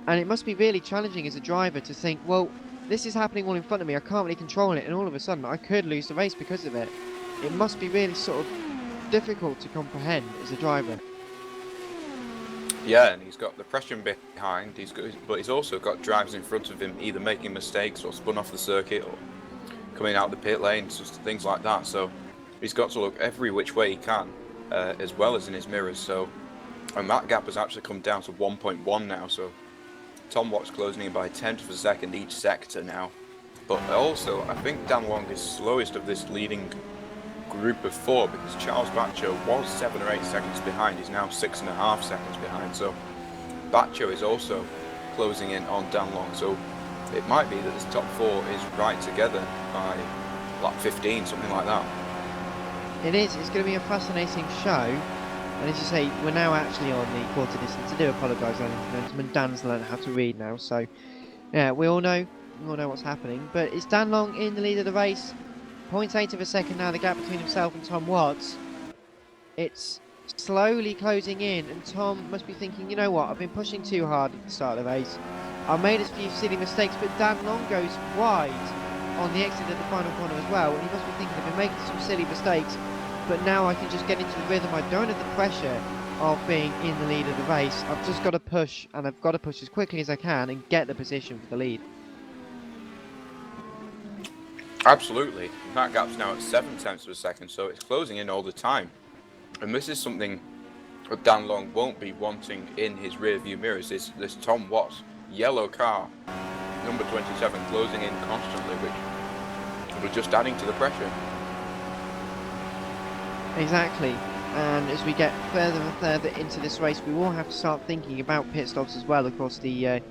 And it must be really challenging as a driver to think, well, this is happening all in front of me, I can't really control it, and all of a sudden I could lose the race because of it. It must be really sort of difficult to comprehend as a driver. Yeah, and he's got the pressure behind, but he's also got drivers in front of him either making mistakes or spun off the circuit or coming out of the pit lane, just things like that. So he's got to look every which way he can, as well as in his mirrors. So, and that gap has actually come down to 1.1 now. So Tom Watts closing in by 1/10 of a second each sector now. But also, I think Dan Long is slowest of this leading group of 4, because Charles Baccio was 7 or 8 seconds behind. He's now 6.5 seconds behind. So Baccio is also closing in on Dan Long. So it might be that this top 4 is right together by like 15, something like that. It is. It's going to be a fascinating show. And as you say, we're now actually on the quarter distance. I do apologise, ladies and gentlemen. Dan's learned how to read now, so yeah, we all know what's happening. But it's Dan Long in the lead of the race. 0.8 of a second now, the gap between himself and Tom Watts. It's slowly closing in, and Tom must be thinking, you know what, I've been pushing too hard at the start of the race. I've made a few silly mistakes, but Dan Long goes wide on the exit of the final corner as well, and he must be thinking, I've been making some silly mistakes, but now I can just get into the rhythm. I don't have the pressure of being in the lead of the race. I've just got to push, and I've got to push as quickly as I can and get the position for the lead. Absolutely. That gap's now at 0.7 of a second, so it's closing in all the time. And this is something that Dan Long won't be wanting in his rear view mirrors, is this Tom Watts yellow car, number 27, closing in constantly, which was just adding to the pressure. Exactly, and as we get further and further into this race, we will have to start thinking about pit stops as well. Of course, the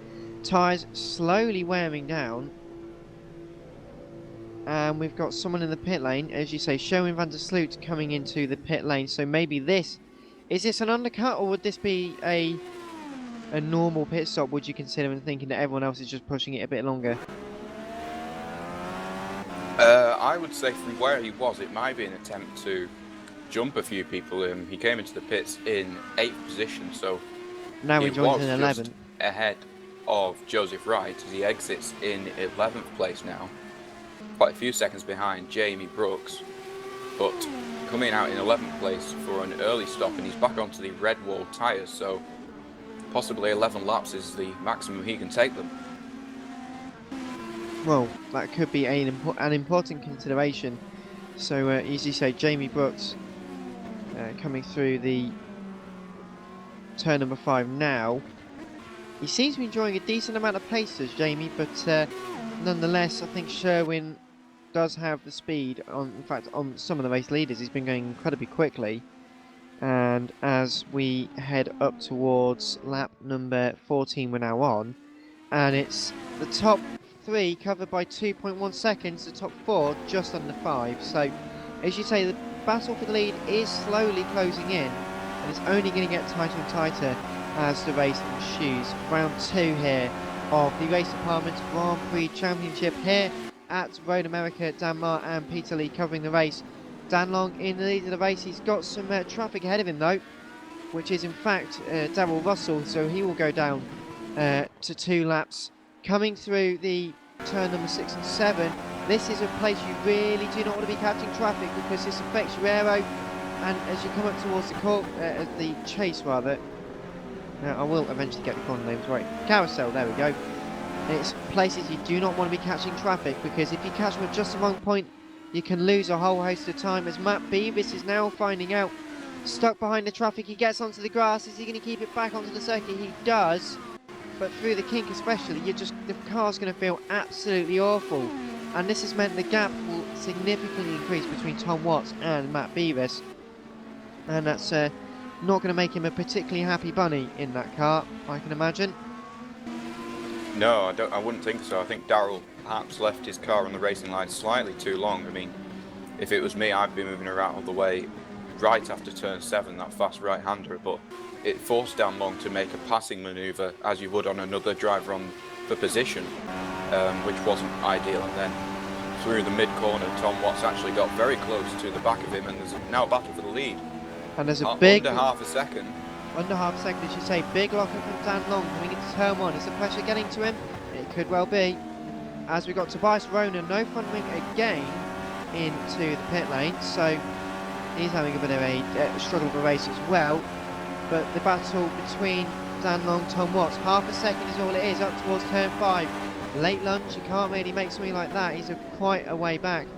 tyres slowly wearing down, and we've got someone in the pit lane, as you say, Sherwin van der Sloot coming into the pit lane. So maybe is this an undercut, or would this be a normal pit stop, would you consider, and thinking that everyone else is just pushing it a bit longer? I would say from where he was, it might be an attempt to jump a few people. He came into the pits in 8th position, so now he joins in 11th. Ahead of Joseph Wright as he exits in 11th place now. Quite a few seconds behind Jamie Brooks, but coming out in 11th place for an early stop, and he's back onto the red wall tyres, so possibly 11 laps is the maximum he can take them. Well, that could be an important consideration. So, as you say, Jamie Brooks coming through the turn number 5 now. He seems to be enjoying a decent amount of pace, does Jamie, but nonetheless, I think Sherwin does have the speed. In fact, on some of the race leaders, he's been going incredibly quickly. And as we head up towards lap number 14, we're now on, and it's the top 3 covered by 2.1 seconds, the top 4 just under 5. So, as you say, the battle for the lead is slowly closing in, and it's only going to get tighter and tighter as the race ensues. Round 2 here of the Race Department's Grand Prix Championship here at Road America. Dan Marr and Peter Lee covering the race. Dan Long in the lead of the race. He's got some traffic ahead of him though, which is in fact Darrell Russell, so he will go down to 2 laps. Coming through the turn number 6 and 7, this is a place you really do not want to be catching traffic, because this affects your aero, and as you come up towards the chase rather, I will eventually get the corner names right, carousel, there we go. It's places you do not want to be catching traffic, because if you catch them at just the wrong point, you can lose a whole host of time. As Matt Beavis is now finding out, stuck behind the traffic, he gets onto the grass. Is he going to keep it back onto the circuit? He does, but through the kink especially, the car's going to feel absolutely awful. And this has meant the gap will significantly increase between Tom Watts and Matt Beavis. And that's not going to make him a particularly happy bunny in that car, I can imagine. No, I wouldn't think so. I think Darrell perhaps left his car on the racing line slightly too long. I mean, if it was me, I'd be moving around all the way right after turn 7, that fast right-hander, but it forced Dan Long to make a passing manoeuvre as you would on another driver on the position, which wasn't ideal. And then through the mid-corner, Tom Watts actually got very close to the back of him, and there's now a battle for the lead. And there's a big... Under half a second. Under half a second, as you say, big locker from Dan Long coming into turn 1. Is the pressure getting to him? It could well be. As we got Tobias Rona, no front wing again into the pit lane, so he's having a bit of a struggle of a race as well. But the battle between Dan Long, Tom Watts, half a second is all it is, up towards turn 5. Late lunge, you can't really make something like that. He's quite a way back,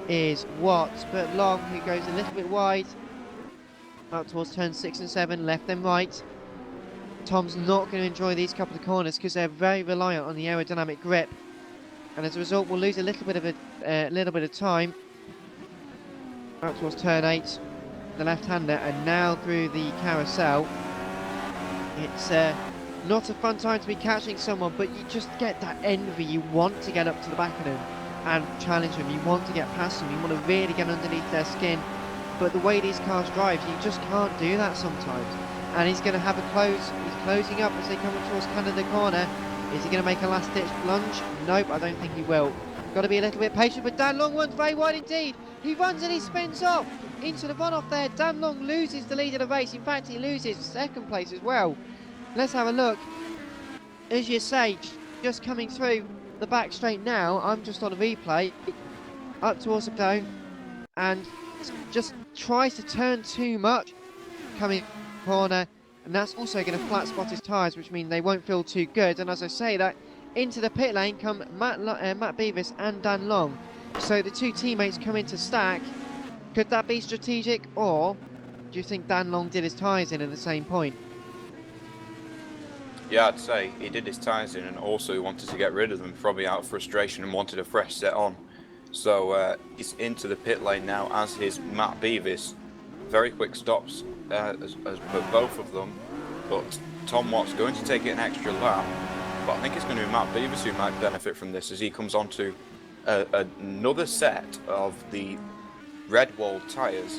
is Watts, but Long, who goes a little bit wide, up towards turn 6 and 7, left and right. Tom's not going to enjoy these couple of corners because they're very reliant on the aerodynamic grip, and as a result we'll lose a little bit of time. Out towards turn 8, the left-hander, and now through the carousel. It's not a fun time to be catching someone, but you just get that envy. You want to get up to the back of them and challenge them. You want to get past them. You want to really get underneath their skin. But the way these cars drive, you just can't do that sometimes. And he's going to have a close. He's closing up as they come towards Canada corner. Is he going to make a last-ditch lunge? Nope, I don't think he will. Got to be a little bit patient, but Dan Long runs very wide indeed. He runs and he spins off into the runoff there. Dan Long loses the lead of the race. In fact, he loses second place as well. Let's have a look. As you say, just coming through the back straight now. I'm just on a replay. Up towards the zone. And just tries to turn too much coming corner, and that's also going to flat spot his tyres, which means they won't feel too good. And as I say that, into the pit lane come Matt Beavis and Dan Long, so the two teammates come into stack. Could that be strategic, or do you think Dan Long did his tyres in at the same point? Yeah, I'd say he did his tyres in and also wanted to get rid of them, probably out of frustration, and wanted a fresh set on. So he's into the pit lane now, as is Matt Beavis. Very quick stops as for both of them, but Tom Watts going to take it an extra lap. But I think it's going to be Matt Beavis who might benefit from this, as he comes onto another set of the red wall tyres.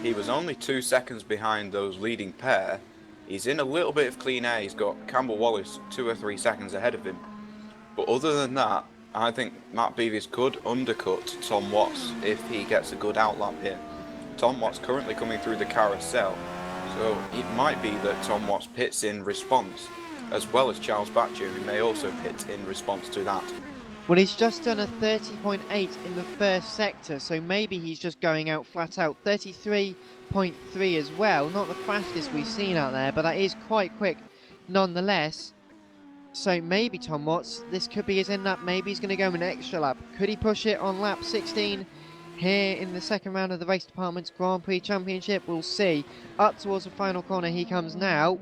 He was only 2 seconds behind those leading pair. He's in a little bit of clean air. He's got Campbell Wallace 2 or 3 seconds ahead of him. But other than that, I think Matt Beavis could undercut Tom Watts if he gets a good outlap here. Tom Watts currently coming through the carousel, so it might be that Tom Watts pits in response, as well as Charles Batcher, who may also pit in response to that. Well, he's just done a 30.8 in the first sector, so maybe he's just going out flat out. 33.3 as well, not the fastest we've seen out there, but that is quite quick nonetheless. So maybe Tom Watts, this could be his end lap. Maybe he's going to go an extra lap. Could he push it on lap 16 here in the second round of the Race Department's Grand Prix Championship? We'll see. Up towards the final corner he comes now.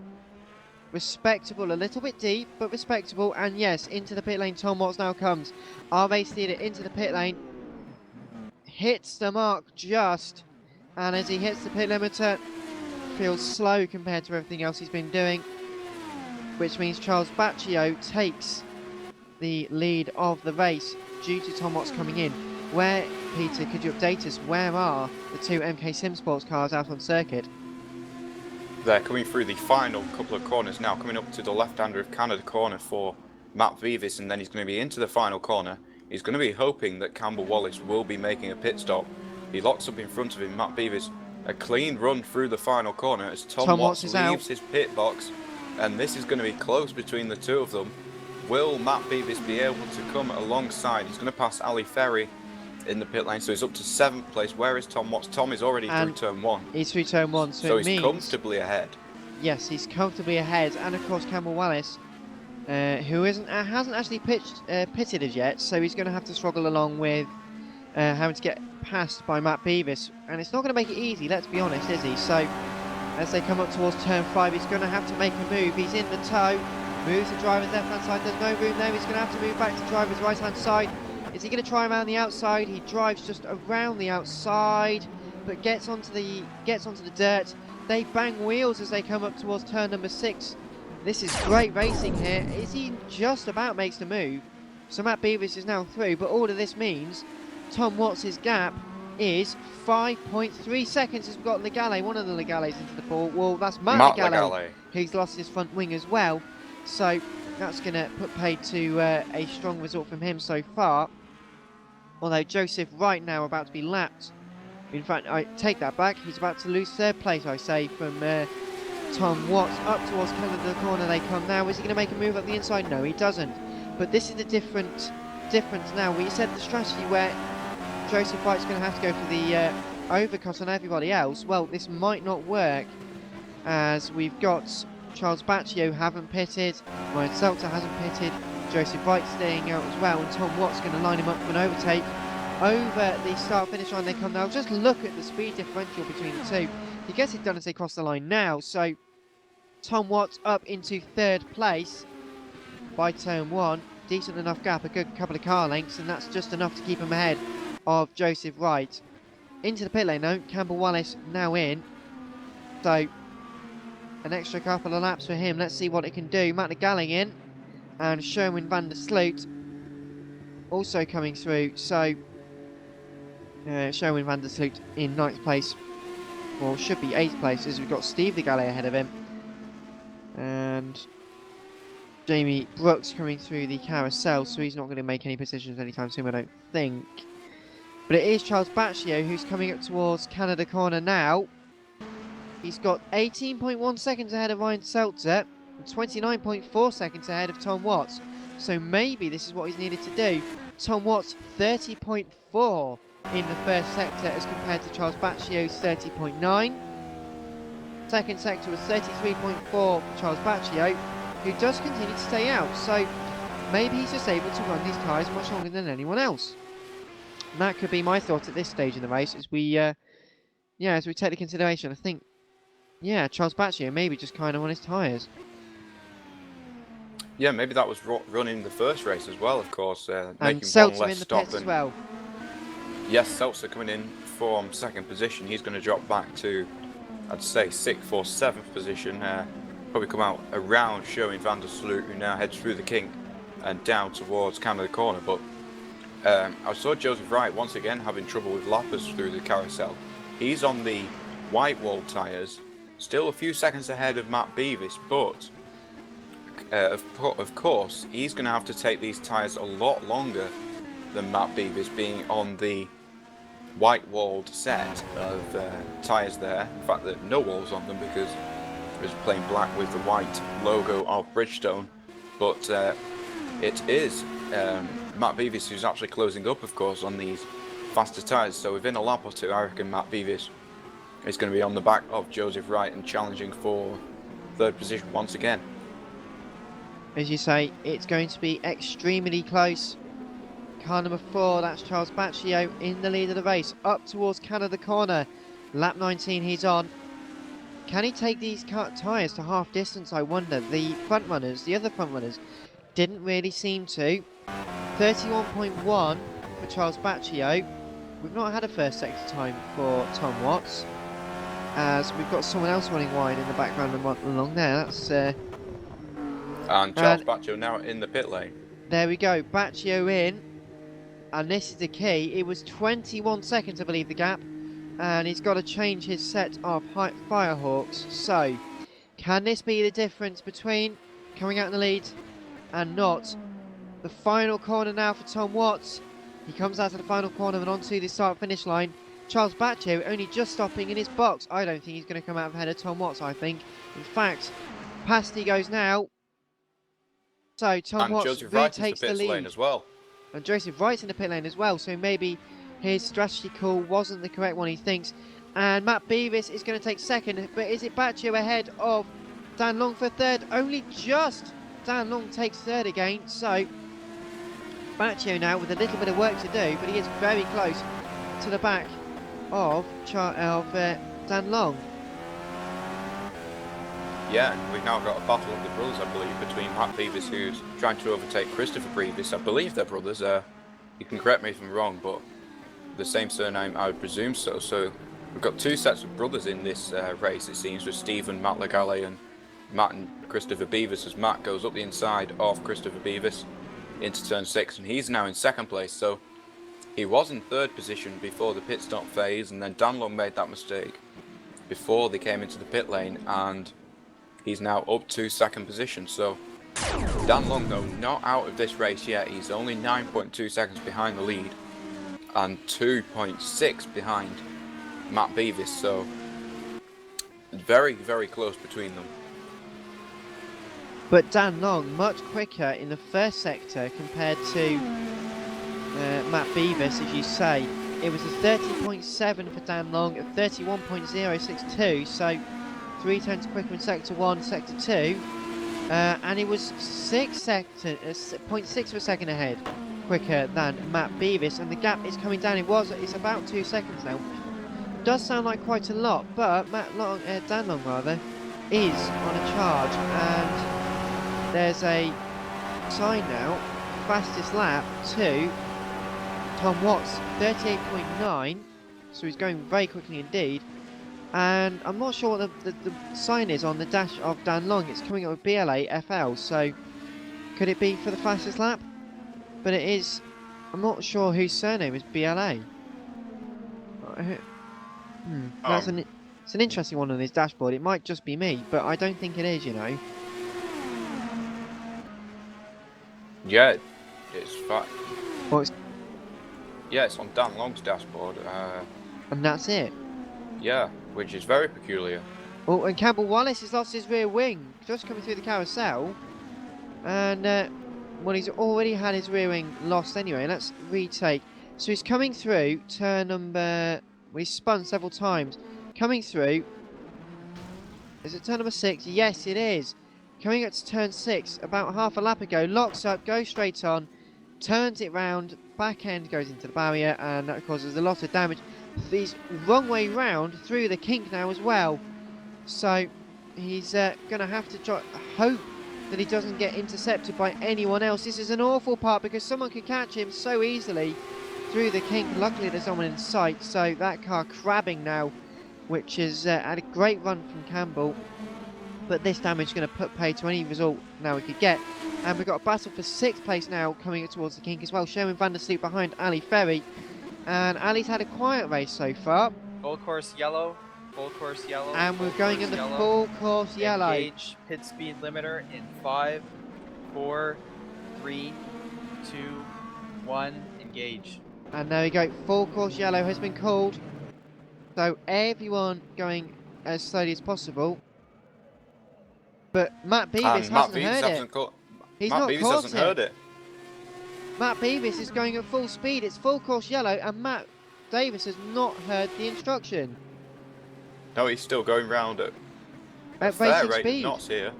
Respectable, a little bit deep, but respectable. And yes, into the pit lane Tom Watts now comes. Our race leader into the pit lane. Hits the mark just. And as he hits the pit limiter, feels slow compared to everything else he's been doing, which means Charles Baccio takes the lead of the race due to Tom Watts coming in. Where, Peter, could you update us, where are the two MK Sim Sports cars out on circuit? They're coming through the final couple of corners now, coming up to the left-hander of Canada corner for Matt Beavis, and then he's going to be into the final corner. He's going to be hoping that Campbell Wallace will be making a pit stop. He locks up in front of him, Matt Beavis, a clean run through the final corner as Tom Watts leaves his pit box. And this is going to be close between the two of them. Will Matt Beavis be able to come alongside? He's going to pass Ali Ferry in the pit lane, so he's up to 7th place. Where is Tom Watts? Tom is already through turn 1. He's through turn 1, so he's comfortably ahead. Yes, he's comfortably ahead. And of course Campbell Wallace who hasn't actually pitted as yet, so he's going to have to struggle along with having to get passed by Matt Beavis, and it's not going to make it easy, let's be honest, is he? So as they come up towards turn 5, he's going to have to make a move. He's in the toe, moves to driver's left hand side, there's no room there, he's going to have to move back to driver's right hand side. Is he going to try around the outside? He drives just around the outside, but gets onto the dirt. They bang wheels as they come up towards turn number 6. This is great racing here. Is he just about makes the move? So Matt Beavis is now through, but all of this means Tom Watts' gap is 5.3 seconds as we've got Legale, one of the Legales into the ball. Well, that's Matt Legale, who's lost his front wing as well. So that's going to put paid to a strong result from him so far. Although Joseph Wright now about to be lapped. In fact, I take that back. He's about to lose third place, I say, from Tom Watts. Up towards the corner they come now. Is he going to make a move up the inside? No, he doesn't. But this is the difference now. We said the strategy where Joseph Wright's going to have to go for the overcut on everybody else. Well, this might not work, as we've got Charles Baccio haven't pitted, Ryan Seltzer hasn't pitted, Joseph Wright staying out as well, and Tom Watts going to line him up for an overtake. Over the start-finish line they come now. Just look at the speed differential between the two. He gets it done as they cross the line now, so Tom Watts up into third place by turn 1. Decent enough gap, a good couple of car lengths, and that's just enough to keep him ahead of Joseph Wright. Into the pit lane now, Campbell Wallace now in, so an extra couple of laps for him. Let's see what it can do. Matt Legale in, and Sherwin van der Sloot also coming through, so Sherwin van der Sloot in 9th place, or should be 8th place, as we've got Steve Legale ahead of him, and Jamie Brooks coming through the carousel, so he's not going to make any positions anytime soon, I don't think. But it is Charles Baccio who's coming up towards Canada Corner now. He's got 18.1 seconds ahead of Ryan Seltzer, and 29.4 seconds ahead of Tom Watts. So maybe this is what he's needed to do. Tom Watts 30.4 in the first sector as compared to Charles Baccio's 30.9. Second sector was 33.4 for Charles Baccio, who does continue to stay out. So maybe he's just able to run these tyres much longer than anyone else. And that could be my thought at this stage in the race as we take the consideration. I think, Charles Baccio maybe just kind of on his tyres. Yeah, maybe that was running the first race as well, of course. And making Seltzer one less in the stop pits as well. Yes, Seltzer coming in from second position. He's going to drop back to, I'd say, 6th or 7th position. Probably come out around Sherwin van der Sloot, who now heads through the kink and down towards Canada Corner. But I saw Joseph Wright once again having trouble with lappers through the carousel. He's on the white wall tyres, still a few seconds ahead of Matt Beavis, but of course he's going to have to take these tyres a lot longer than Matt Beavis, being on the white walled set of tyres there. In fact, there are no walls on them because it's plain black with the white logo of Bridgestone. But it is Matt Beavis who's actually closing up, of course, on these faster tyres. So within a lap or two, I reckon Matt Beavis is going to be on the back of Joseph Wright and challenging for third position once again. As you say, it's going to be extremely close. Car number 4, that's Charles Baccio in the lead of the race, up towards Canada Corner. Lap 19 he's on. Can he take these tyres to half distance, I wonder? The other front runners, didn't really seem to. 31.1 for Charles Baccio. We've not had a first sector time for Tom Watts, as we've got someone else running wide in the background along there. That's and Charles Baccio now in the pit lane. There we go, Baccio in, and this is the key. It was 21 seconds, I believe, the gap, and he's got to change his set of Firehawks. So, can this be the difference between coming out in the lead and not? The final corner now for Tom Watts. He comes out of the final corner and onto the start-finish line. Charles Baccio only just stopping in his box. I don't think he's going to come out ahead of Tom Watts, I think. In fact, past he goes now. So Tom Watts retakes the lead. Lane as well. And Joseph Wright's in the pit lane as well, so maybe his strategy call wasn't the correct one, he thinks. And Matt Beavis is going to take second, but is it Baccio ahead of Dan Long for third? Only just Dan Long takes third again, so Baccio now with a little bit of work to do, but he is very close to the back of Dan Long. Yeah, and we've now got a battle of the brothers, I believe, between Matt Beavis, who's trying to overtake Christopher Beavis. I believe they're brothers. You can correct me if I'm wrong, but the same surname, I would presume so. So we've got two sets of brothers in this race, it seems, with Stephen Matt Legale and Matt and Christopher Beavis, as Matt goes up the inside of Christopher Beavis into turn 6, and he's now in second place. So he was in third position before the pit stop phase, and then Dan Long made that mistake before they came into the pit lane, and he's now up to second position. So Dan Long, though, not out of this race yet. He's only 9.2 seconds behind the lead and 2.6 behind Matt Beavis. So very, very close between them. But Dan Long much quicker in the first sector compared to Matt Beavis, as you say. It was a 30.7 for Dan Long, a 31.062, so 3 tenths quicker in sector 1, sector 2, and it was 0.6 of a second ahead quicker than Matt Beavis, and the gap is coming down. It's about 2 seconds now. Does sound like quite a lot, but Dan Long rather, is on a charge, and there's a sign now, fastest lap to Tom Watts, 38.9, so he's going very quickly indeed. And I'm not sure what the sign is on the dash of Dan Long. It's coming up with BLA FL, so could it be for the fastest lap? But it is. I'm not sure whose surname is BLA. It's an interesting one on his dashboard. It might just be me, but I don't think it is, you know. Yeah, it's fact. Well, it's, Yeah, it's on Dan Long's dashboard. and that's it. Yeah, which is very peculiar. Oh, and Campbell Wallace has lost his rear wing just coming through the carousel. And, well, he's already had his rear wing lost anyway. Let's retake. So he's coming through turn number... Well, he's spun several times. Coming through... Is it turn number 6? Yes, it is. Coming up to turn 6 about half a lap ago. Locks up, goes straight on. Turns it round. Back end goes into the barrier. And that causes a lot of damage. He's wrong way round through the kink now as well. So he's going to have to hope that he doesn't get intercepted by anyone else. This is an awful part because someone could catch him so easily through the kink. Luckily there's someone in sight, so that car crabbing now, which is had a great run from Campbell, but this damage is going to put pay to any result now we could get. And we've got a battle for 6th place now coming towards the kink as well. Sherman van der Sloot behind Ali Ferry, and Ali's had a quiet race so far. Full course yellow. Full course yellow. And we're going in the full course yellow. Engage pit speed limiter in 5, 4, 3, 2, 1. Engage. And there we go. Full course yellow has been called. So everyone going as slowly as possible. But Matt Beavis hasn't heard it. He's not caught it. Matt Beavis is going at full speed. It's full course yellow, and Matt Davis has not heard the instruction. No, he's still going round at racing rate speed. of knots here.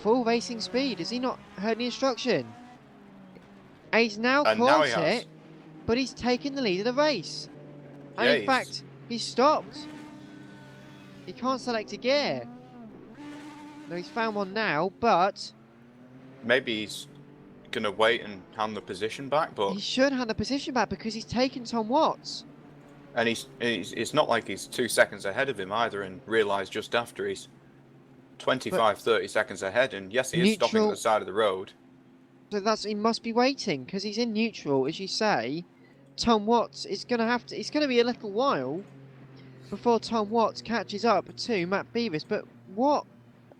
Full racing speed. Has he not heard the instruction? And he's now And caught now he has. it, but he's taken the lead of the race. And Yeah, in fact, he's stopped. He can't select a gear. No, he's found one now, but Maybe he's going to wait and hand the position back, but he should hand the position back because he's taken Tom Watts. and it's not like he's 2 seconds ahead of him either, and realised just after he's 30 seconds ahead, and yes, he is stopping at the side of the road. So he must be waiting because he's in neutral, as you say. Tom Watts is going to have to. It's going to be a little while before Tom Watts catches up to Matt Beavis. But what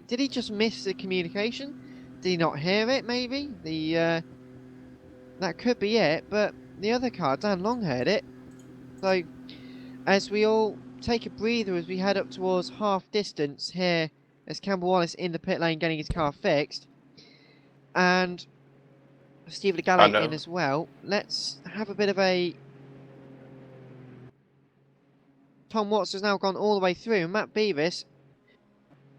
did he just miss the communication? Did he not hear it? Maybe that could be it. But the other car, Dan Long, heard it. So as we all take a breather as we head up towards half distance here, as Campbell Wallace in the pit lane getting his car fixed, and Steve Legale in as well. Let's have a bit of a... Tom Watts has now gone all the way through. Matt Beavis,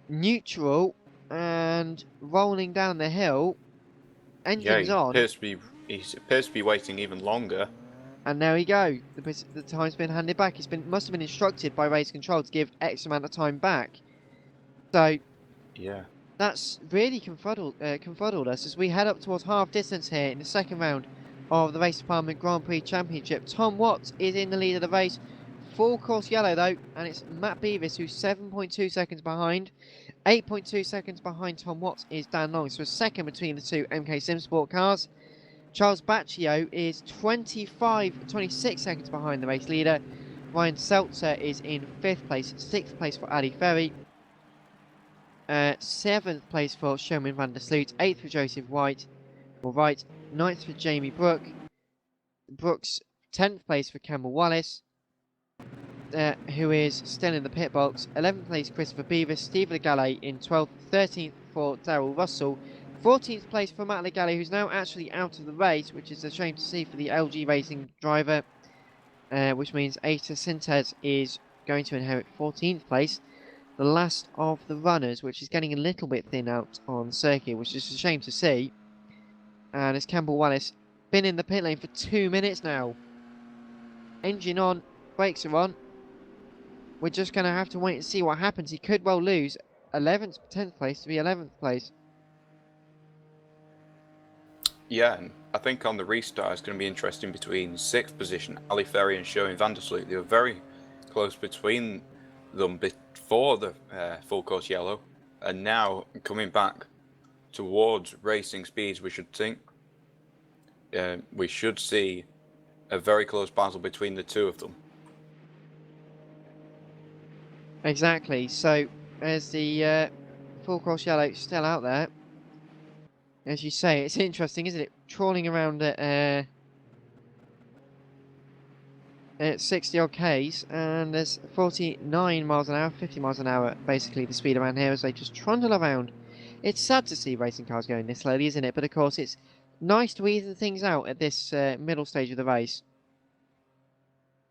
neutral and rolling down the hill. Yeah, Engines on. he appears to be waiting even longer. And there we go. The time's been handed back. Must have been instructed by race control to give X amount of time back. So Yeah. that's really confuddled us as we head up towards half distance here in the second round of the Race Department Grand Prix Championship. Tom Watts is in the lead of the race. Full course yellow though, and it's Matt Beavis who's 7.2 seconds behind. 8.2 seconds behind Tom Watts is Dan Long. So a second between the two MK Sim Sport cars. Charles Baccio is 26 seconds behind the race leader. Ryan Seltzer is in 5th place, 6th place for Ali Ferry. 7th place for Sherman van der Sloot, 8th for Joseph White, or Wright, 9th for Jamie Brooks, 10th place for Campbell Wallace, who is still in the pit box, 11th place Christopher Beavis, Steve Legale in 12th, 13th for Darrell Russell, 14th place for Matt Legale, who's now actually out of the race, which is a shame to see for the LG Racing driver, which means Aita Sintez is going to inherit 14th place. The last of the runners, which is getting a little bit thin out on circuit, which is a shame to see. And as Campbell Wallace been in the pit lane for 2 minutes now. Engine on, brakes are on. We're just going to have to wait and see what happens. He could well lose 11th, 10th place to be 11th place. Yeah, and I think on the restart it's going to be interesting between 6th position, Ali Ferry and Sherwin van der Sloot. They were very close between them before the full course yellow, and now coming back towards racing speeds, we should think we should see a very close battle between the two of them. Exactly. So as the full course yellow still out there, as you say, it's interesting, isn't it? Trawling around at 60 odd Ks, and there's 49 miles an hour, 50 miles an hour, basically the speed around here as they just trundle around. It's sad to see racing cars going this slowly, isn't it? But of course, it's nice to even things out at this middle stage of the race.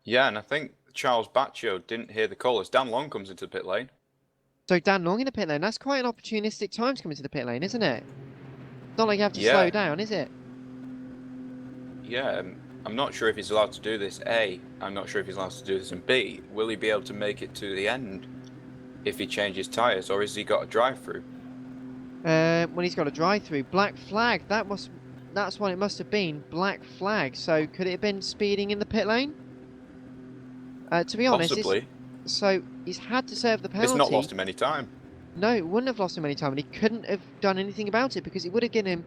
Yeah, and I think Charles Baccio didn't hear the call as Dan Long comes into the pit lane. So Dan Long in the pit lane, that's quite an opportunistic time to come into the pit lane, isn't it? It's not like you have to slow down, is it? Yeah, I'm not sure if he's allowed to do this. A, I'm not sure if he's allowed to do this. And B, will he be able to make it to the end if he changes tyres, or has he got a drive-through? Well, he's got a drive-through. Black flag. That's what it must have been. Black flag. So could it have been speeding in the pit lane? To be honest, Possibly. So he's had to serve the penalty. It's not lost him any time. No, it wouldn't have lost him any time, and he couldn't have done anything about it because it would have given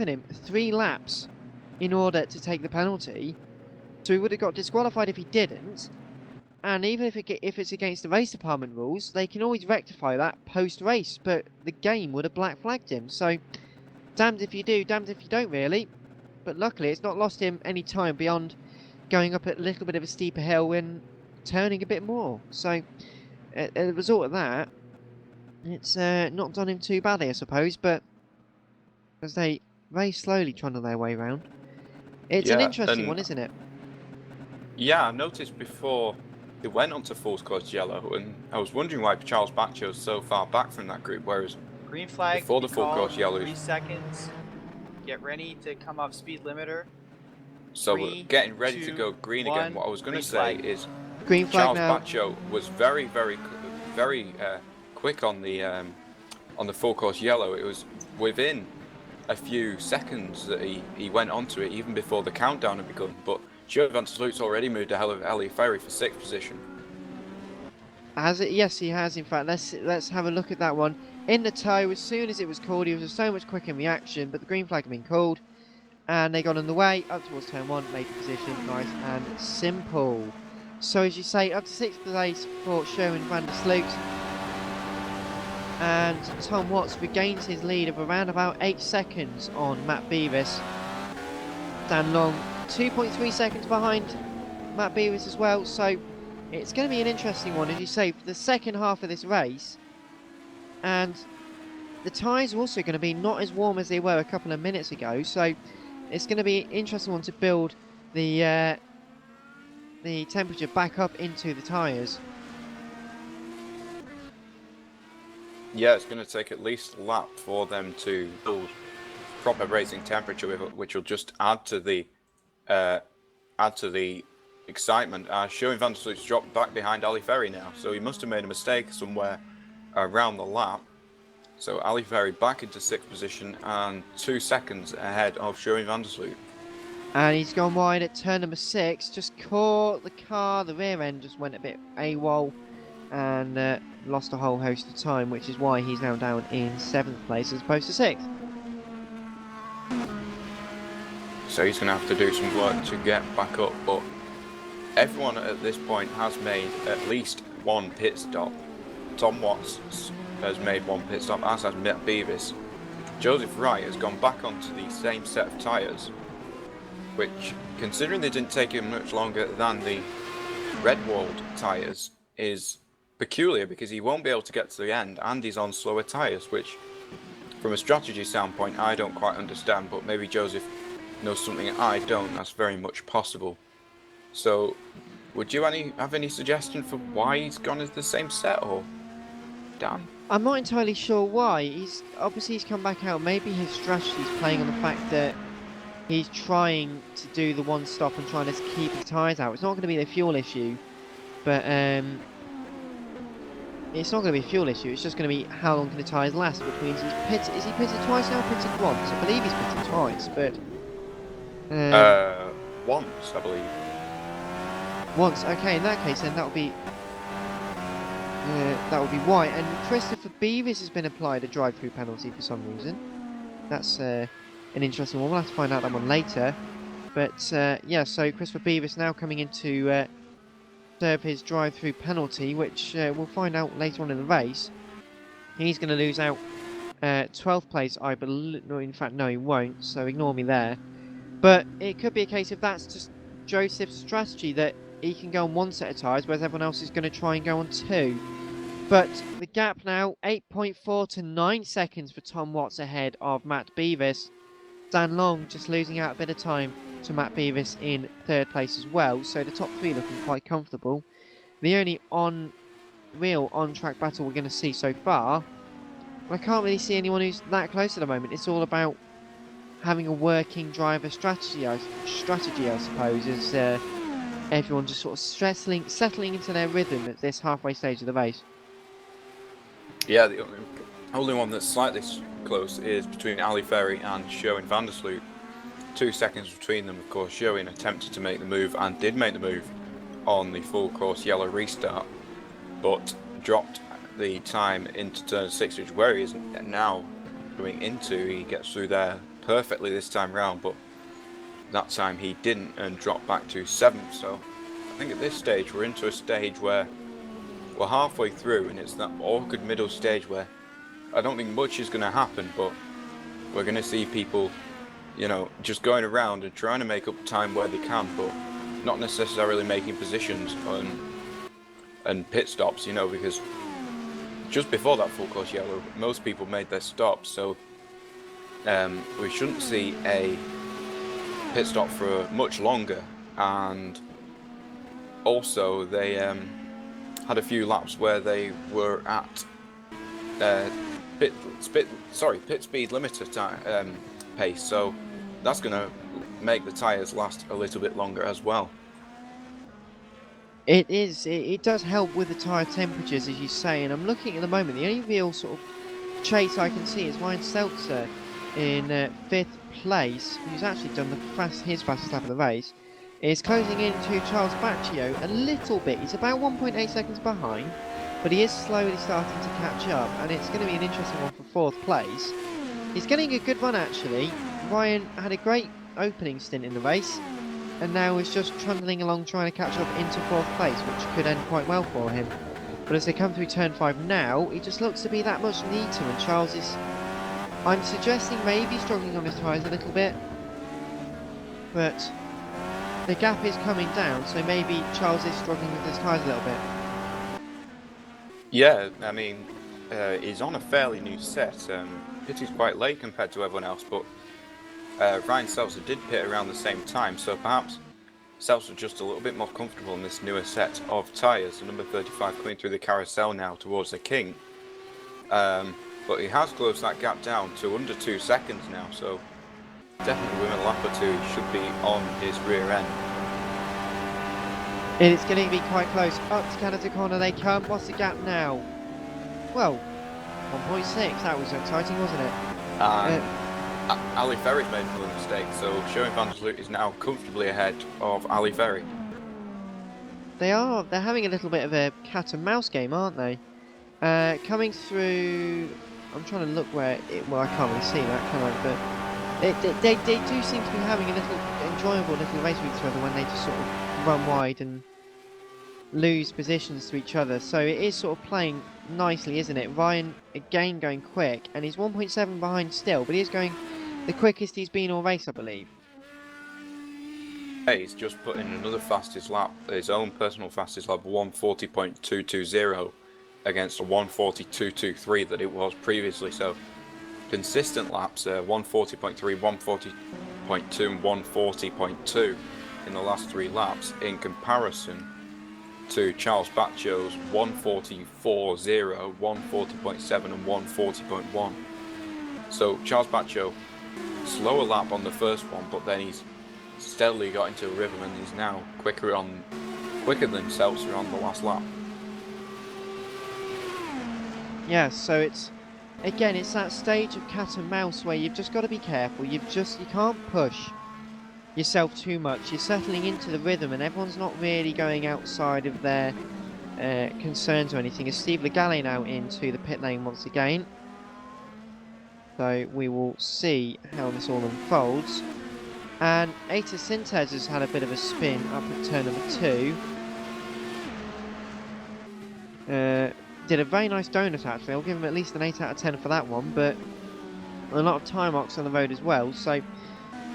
him 3 laps in order to take the penalty. So he would have got disqualified if he didn't. And even if it's against the race department rules, they can always rectify that post-race. But the game would have black flagged him. So damned if you do, damned if you don't, really. But luckily, it's not lost him any time beyond going up a little bit of a steeper hill and turning a bit more. So as a result of that, it's not done him too badly, I suppose, but as they very slowly trundle their way around. It's an interesting one, isn't it? Yeah, I noticed before they went onto full course yellow, and I was wondering why Charles Baccio was so far back from that group, whereas Green flag before the full course yellow. 3 seconds. Get ready to come off speed limiter. So 3, we're getting ready 2, to go green 1, again. What I was going to green say flag. is Green flag Charles now. Baccio was very quick on the full course yellow. It was within a few seconds that he went onto it, even before the countdown had begun. But Sherwin van der Sloot's already moved ahead of Ali Ferry for 6th position. Has it? Yes, he has. In fact, let's have a look at that one. In the tow, as soon as it was called, he was so much quicker in reaction. But the green flag had been called, and they got on the way up towards turn 1, made the position nice and simple. So as you say, up to 6th place for Sherwin van der Sloot. And Tom Watts regains his lead of around about 8 seconds on Matt Beavis. Dan Long 2.3 seconds behind Matt Beavis as well. So it's going to be an interesting one, as you say, for the second half of this race. And the tyres are also going to be not as warm as they were a couple of minutes ago. So it's going to be an interesting one to build the temperature back up into the tyres. Yeah, it's going to take at least a lap for them to build proper racing temperature, which will just add to the excitement. Showing Van der Sloot's dropped back behind Ali Ferry now, so he must have made a mistake somewhere around the lap. So Ali Ferry back into 6th position and 2 seconds ahead of Showing Van der Sloot. And he's gone wide at turn number 6, just caught the car, the rear end just went a bit AWOL and lost a whole host of time, which is why he's now down in 7th place as opposed to 6th. So he's going to have to do some work to get back up, but everyone at this point has made at least one pit stop. Tom Watts has made one pit stop, as has Matt Beavis. Joseph Wright has gone back onto the same set of tyres, which, considering they didn't take him much longer than the Redwald tyres, is peculiar because he won't be able to get to the end and he's on slower tyres, which from a strategy standpoint I don't quite understand, but maybe Joseph knows something I don't. That's very much possible. So would you have any suggestion for why he's gone as the same set, or Dan? I'm not entirely sure why. He's come back out. Maybe his strategy is playing on the fact that he's trying to do the one stop and trying to keep his tyres out. It's not going to be the fuel issue, but it's not going to be a fuel issue. It's just going to be how long can the tyres last, which means is he pitted twice now, pitted once? I believe he's pitted twice, but once, I believe. Once, okay. In that case, then that would be why. And Christopher Beavis has been applied a drive-through penalty for some reason. That's an interesting one. We'll have to find out that one later. But yeah, so Christopher Beavis now coming in to serve his drive-through penalty, which we'll find out later on in the race. He's going to lose out 12th place, I believe. No, in fact, no, he won't. So ignore me there. But it could be a case of that's just Joseph's strategy, that he can go on one set of tyres, whereas everyone else is going to try and go on 2. But the gap now, 8.4 to 9 seconds for Tom Watts ahead of Matt Beavis. Dan Long just losing out a bit of time to Matt Beavis in 3rd place as well. So the top 3 looking quite comfortable. The only real on-track battle we're going to see so far, I can't really see anyone who's that close at the moment. It's all about having a working driver strategy, I suppose, as everyone just sort of settling into their rhythm at this halfway stage of the race. Yeah, the only one that's slightly close is between Ali Ferry and Showing Van der Sloot. 2 seconds between them, of course. Showing attempted to make the move and did make the move on the full course yellow restart, but dropped the time into turn 6, which where he is now going into. He gets through there perfectly this time round, but that time he didn't and dropped back to 7th. So I think at this stage we're into a stage where we're halfway through, and it's that awkward middle stage where I don't think much is going to happen, but we're going to see people, you know, just going around and trying to make up time where they can, but not necessarily making positions and pit stops, you know, because just before that full course yellow, most people made their stops. So we shouldn't see a pit stop for much longer. And also they had a few laps where they were at pit speed limiter pace, so that's going to make the tyres last a little bit longer as well. It does help with the tyre temperatures, as you say, and I'm looking at the moment, the only real sort of chase I can see is Ryan Seltzer in 5th place, who's actually done his fastest lap of the race, is closing in to Charles Baccio a little bit. He's about 1.8 seconds behind, but he is slowly starting to catch up, and it's going to be an interesting one for 4th place. He's getting a good run, actually. Ryan had a great opening stint in the race, and now is just trundling along trying to catch up into 4th place, which could end quite well for him. But as they come through turn 5 now, he just looks to be that much neater, and Charles is, I'm suggesting, maybe struggling on his tyres a little bit, but the gap is coming down, so maybe Charles is struggling with his tyres a little bit. Yeah, I mean, he's on a fairly new set. Pitted quite late compared to everyone else, but Ryan Seltzer did pit around the same time, so perhaps Seltzer just a little bit more comfortable in this newer set of tyres. The number 35 coming through the carousel now towards the King. But he has closed that gap down to under 2 seconds now, so definitely within a lap or two. He should be on his rear end. It's going to be quite close. Up to Canada corner they come. What's the gap now? Well, 1.6. That was exciting, wasn't it? And Ali Ferry's made another mistake, so Sherwin van der Sloot is now comfortably ahead of Ali Ferry. They're having a little bit of a cat and mouse game, aren't they? Coming through, I'm trying to look where well, I can't really see that, can I? But they do seem to be having a little enjoyable little race with each other when they just sort of run wide and lose positions to each other. So it is sort of playing nicely, isn't it? Ryan again going quick, and he's 1.7 behind still, but he is going the quickest he's been all race, I believe. He's just put in another fastest lap, his own personal fastest lap, 140.220 against a 140.223 that it was previously. So consistent laps, 140.3, 140.2 and 140.2 in the last 3 laps in comparison to Charles Batcho's 140.40, 140.7 and 140.1. So Charles Batcho, slower lap on the first one, but then he's steadily got into a rhythm and he's now quicker than Seltzer on the last lap. Yeah, so it's that stage of cat and mouse where you've just got to be careful. You can't push yourself too much. You're settling into the rhythm and everyone's not really going outside of their concerns or anything. As Steve Legale now into the pit lane once again. So we will see how this all unfolds. And Eta Sintez has had a bit of a spin up at turn number 2. Did a very nice donut actually. I'll give him at least an 8 out of 10 for that one, but a lot of tyre marks on the road as well, so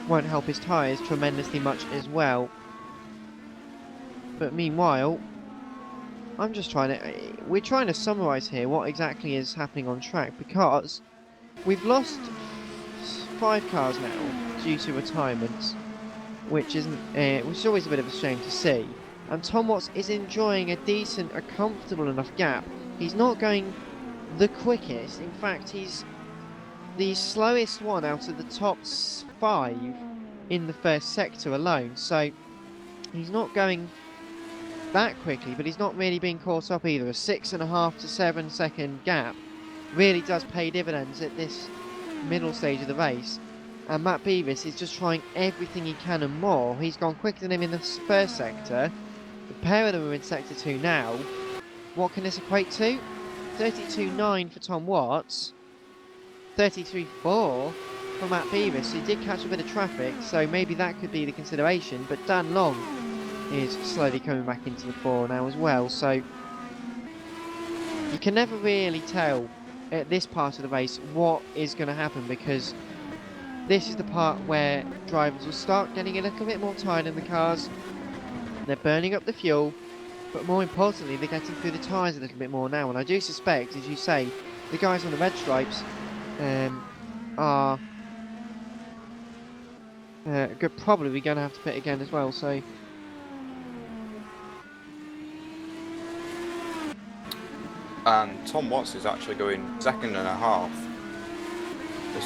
won't help his tyres tremendously much as well. But meanwhile, we're trying to summarise here what exactly is happening on track, because we've lost 5 cars now due to retirements, which is always a bit of a shame to see. And Tom Watts is enjoying a comfortable enough gap. He's not going the quickest. In fact, he's the slowest one out of the top 5 in the first sector alone. So he's not going that quickly, but he's not really being caught up either. A 6.5 to 7 second gap really does pay dividends at this middle stage of the race. And Matt Beavis is just trying everything he can and more. He's gone quicker than him in the first sector. The pair of them are in sector 2 now. What can this equate to? 32.9 for Tom Watts. 33.4 for Matt Beavis. He did catch a bit of traffic, so maybe that could be the consideration. But Dan Long is slowly coming back into the fore now as well. So you can never really tell at this part of the race what is going to happen, because this is the part where drivers will start getting a little bit more tired in the cars. They're burning up the fuel, but more importantly, they're getting through the tyres a little bit more now. And I do suspect, as you say, the guys on the red stripes are probably going to have to pit again as well. So And Tom Watts is actually going 2.5.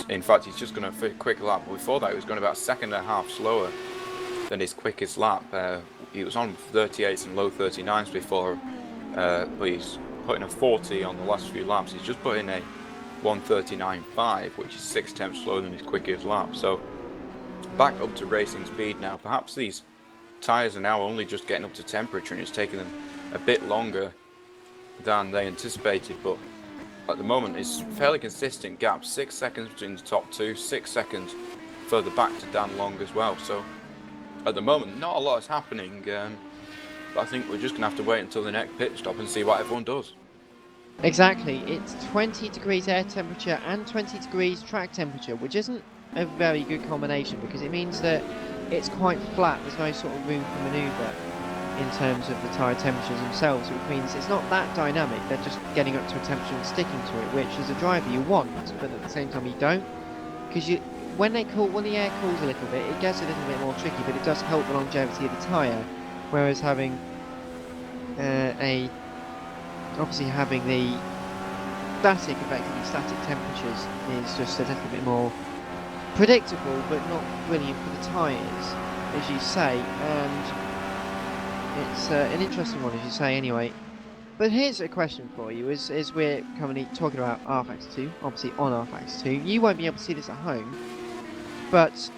In fact, he's just going to fit a quick lap. Before that, he was going about 2.5 slower than his quickest lap. He was on 38s and low 39s before, but he's putting a 40 on the last few laps. He's just put in a 139.5, which is 6 tenths slower than his quickest lap. So back up to racing speed now. Perhaps these tyres are now only just getting up to temperature and it's taking them a bit longer than they anticipated, but at the moment it's fairly consistent gap. 6 seconds between the top 2, 6 seconds further back to Dan Long as well. So at the moment not a lot is happening, but I think we're just going to have to wait until the next pit stop and see what everyone does. exactly, it's 20 degrees air temperature and 20 degrees track temperature, which isn't a very good combination because it means that it's quite flat. There's no sort of room for manoeuvre in terms of the tyre temperatures themselves, which means it's not that dynamic. They're just getting up to a temperature and sticking to it, which as a driver you want, but at the same time you don't, because when the air cools a little bit, it gets a little bit more tricky, but it does help the longevity of the tyre. Whereas having obviously having the effectively static temperatures is just a little bit more predictable, but not brilliant for the tyres, as you say, and it's an interesting one, as you say, anyway. But here's a question for you, as we're currently talking about rFactor 2, obviously on rFactor 2. You won't be able to see this at home, but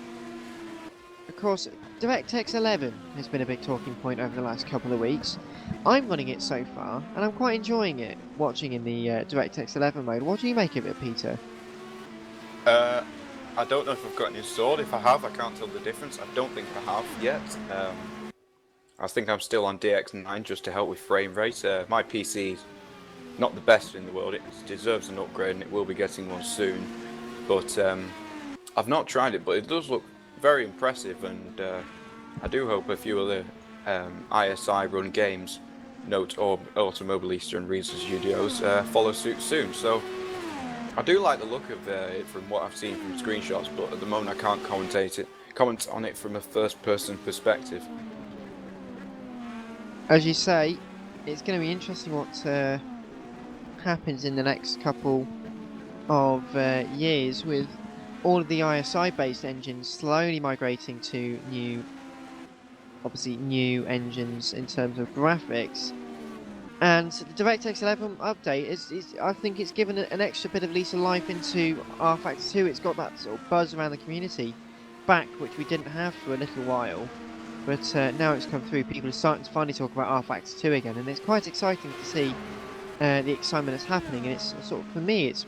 of course, DirectX 11 has been a big talking point over the last couple of weeks. I'm running it so far, and I'm quite enjoying it, watching in the DirectX 11 mode. What do you make of it, Peter? I don't know if I've got it installed. If I have, I can't tell the difference. I don't think I have yet. I think I'm still on DX9 just to help with frame rate. My PC is not the best in the world. It deserves an upgrade, and it will be getting one soon. But I've not tried it, but it does look very impressive, and I do hope a few other ISI run games, note or Automobilista and Reason Studios, follow suit soon. So I do like the look of it from what I've seen from screenshots, but at the moment I can't comment on it from a first-person perspective. As you say, it's going to be interesting what happens in the next couple of years with all of the ISI-based engines slowly migrating to new engines in terms of graphics. And the DirectX 11 update is I think it's given an extra bit of lease of life into rFactor 2. It's got that sort of buzz around the community back, which we didn't have for a little while. But now it's come through, people are starting to finally talk about rFactor 2 again, and it's quite exciting to see the excitement that's happening. And it's sort of, for me, it's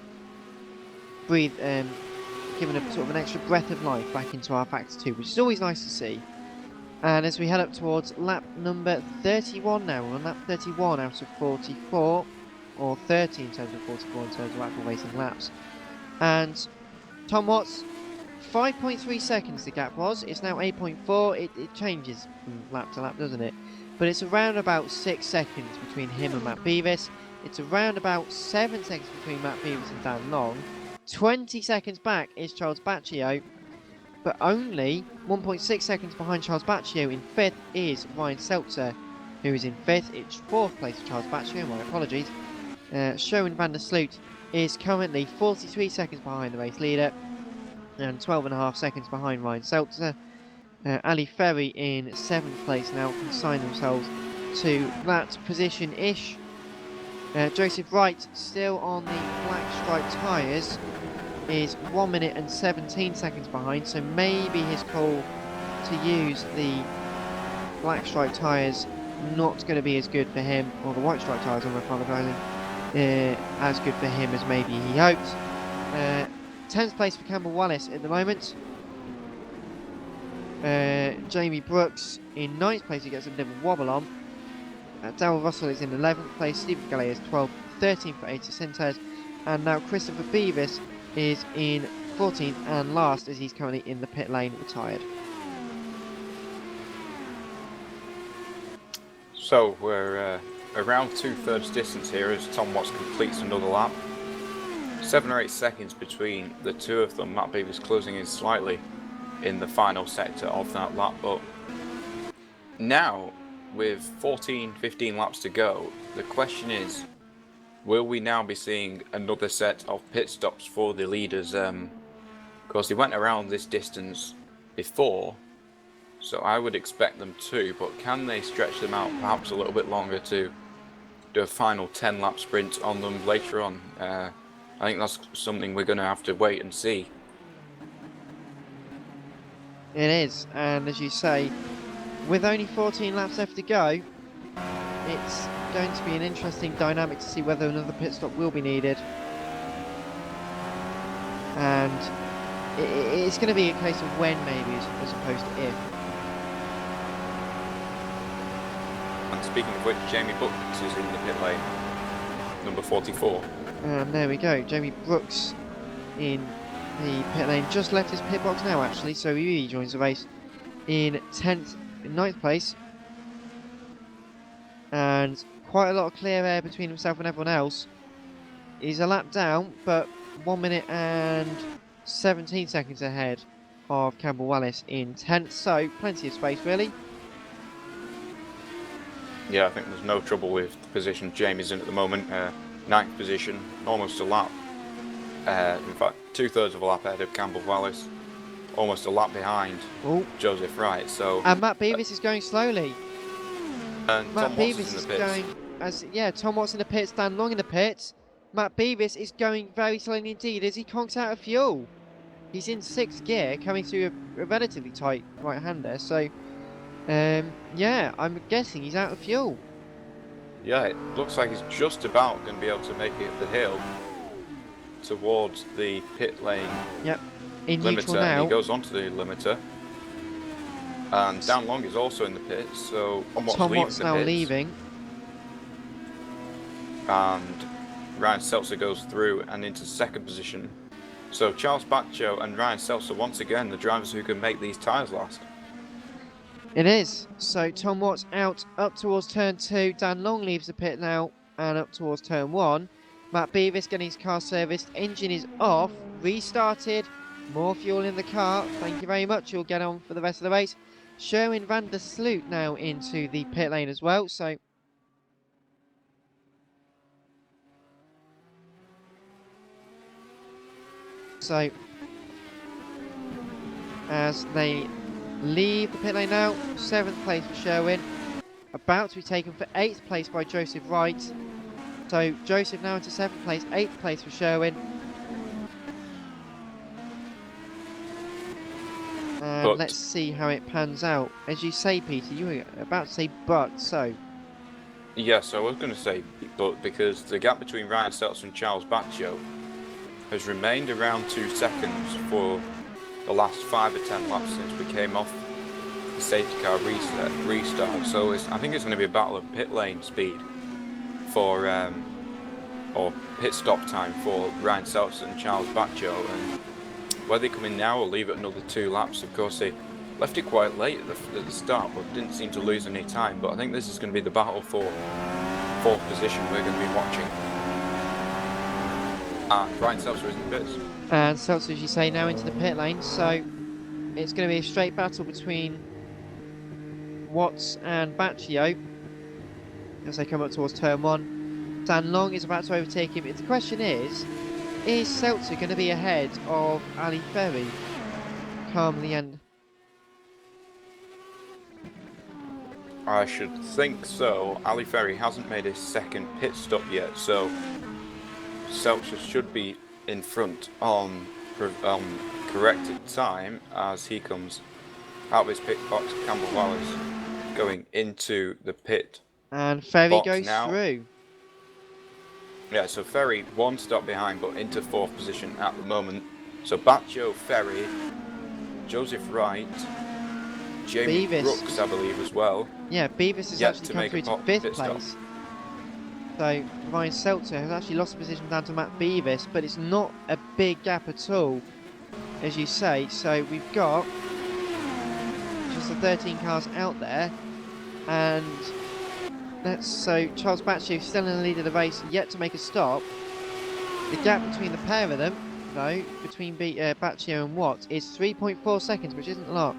given a sort of an extra breath of life back into rFactor 2, which is always nice to see. And as we head up towards lap number 31 now, we're on lap 31 out of 44, or 30 in terms of 44 in terms of actual racing laps. And Tom Watts, 5.3 seconds the gap was, it's now 8.4, it changes from lap to lap, doesn't it? But it's around about 6 seconds between him and Matt Beavis, it's around about 7 seconds between Matt Beavis and Dan Long, 20 seconds back is Charles Baccio, but only 1.6 seconds behind Charles Baccio in 5th is Ryan Seltzer, who is in 5th. It's 4th place for Charles Baccio, my apologies. Sherwin van der Sloot is currently 43 seconds behind the race leader, and 12.5 seconds behind Ryan Seltzer. Ali Ferry in 7th place now, consign themselves to that position-ish. Joseph Wright, still on the black stripe tyres, is 1 minute and 17 seconds behind, so maybe his call to use the black stripe tyres not going to be as good for him, or the white stripe tyres, I'm apologising, as good for him as maybe he hoped. 10th place for Campbell Wallace at the moment. Jamie Brooks in 9th place, he gets a bit of a wobble on. Darryl Russell is in 11th place, Stephen Galley is 12th, 13th for Aita Sintes, and now Christopher Beavis is in 14th and last, as he's currently in the pit lane retired. So we're around 2/3 distance here as Tom Watts completes another lap. 7 or 8 seconds between the two of them. Matt Beavis closing in slightly in the final sector of that lap, but now with 14-15 laps to go, the question is, will we now be seeing another set of pit stops for the leaders? Of course, they went around this distance before, so I would expect them to, but can they stretch them out perhaps a little bit longer to do a final 10-lap sprint on them later on? I think that's something we're going to have to wait and see. It is, and as you say, with only 14 laps left to go, it's going to be an interesting dynamic to see whether another pit stop will be needed. And it's going to be a case of when, maybe, as opposed to if. And speaking of which, Jamie Brooks is in the pit lane, number 44. And there we go, Jamie Brooks in the pit lane. Just left his pit box now, actually, so he joins the race in 9th place. And quite a lot of clear air between himself and everyone else. He's a lap down, but 1 minute and 17 seconds ahead of Campbell Wallace in 10th, so plenty of space, really. Yeah, I think there's no trouble with the position Jamie's in at the moment. 9th position, almost a lap. In fact, 2/3 of a lap ahead of Campbell Wallace. almost a lap behind Oh, Joseph Wright. So and Matt Beavis is going slowly. and Matt Tom Watts Beavis is in is the pits. going as Tom Watts in the pits, Dan Long in the pits. Matt Beavis is going very slowly indeed as he conks out of fuel. He's in 6th gear, coming through a relatively tight right-hander. So, yeah, I'm guessing he's out of fuel. Yeah, it looks like he's just about going to be able to make it the hill towards the pit lane Yep, in neutral limiter, and he now. goes onto the limiter. And Dan Long is also in the pits, so Tom Watts leaving the now pits. leaving. And Ryan Seltzer goes through and into second position. So Charles Baccio and Ryan Seltzer, once again, the drivers who can make these tyres last. It is. So Tom Watts out up towards turn 2. Dan Long leaves the pit now and up towards turn 1. Matt Beavis getting his car serviced. Engine is off. Restarted. More fuel in the car. Thank you very much. You'll get on for the rest of the race. Sherwin van der Sloot now into the pit lane as well. So as they leave the pit lane now, 7th place for Sherwin. About to be taken for 8th place by Joseph Wright. So Joseph now into 7th place, 8th place for Sherwin. And But let's see how it pans out. As you say, Peter, you were about to say but, so. yes, I was going to say but, because the gap between Ryan Seltzer and Charles Baccio has remained around 2 seconds for the last 5 or 10 laps since we came off the safety car restart. So I think it's going to be a battle of pit lane speed for or pit stop time for Ryan Seltzer and Charles Baccio, and whether they come in now or leave it another 2 laps. Of course, they left it quite late at the start, but didn't seem to lose any time. But I think this is going to be the battle for 4th position we're going to be watching. And Ryan Seltzer is in the pits. And Seltzer, as you say, now into the pit lane. So it's going to be a straight battle between Watts and Baccio as they come up towards turn 1. Dan Long is about to overtake him. The question is Seltzer going to be ahead of Ali Ferry come the end? I should think so. Ali Ferry hasn't made his second pit stop yet, so Seltzer should be in front on corrected time as he comes out of his pit box. Campbell Wallace going into the pit. And Ferry box goes now. through. Yeah, so Ferry 1 stop behind, but into 4th position at the moment. So Baccio, Ferry, Joseph Wright, Jamie Beavis. Brooks, I believe, as well. Yeah, Beavis has Yet actually to come make through a to 5th pit stop. place. So Ryan Seltzer has actually lost the position down to Matt Beavis, but it's not a big gap at all, as you say. So we've got just the 13 cars out there, and so Charles Baccio still in the lead of the race, yet to make a stop. The gap between the pair of them, though, between Baccio and Watts, is 3.4 seconds, which isn't a lot.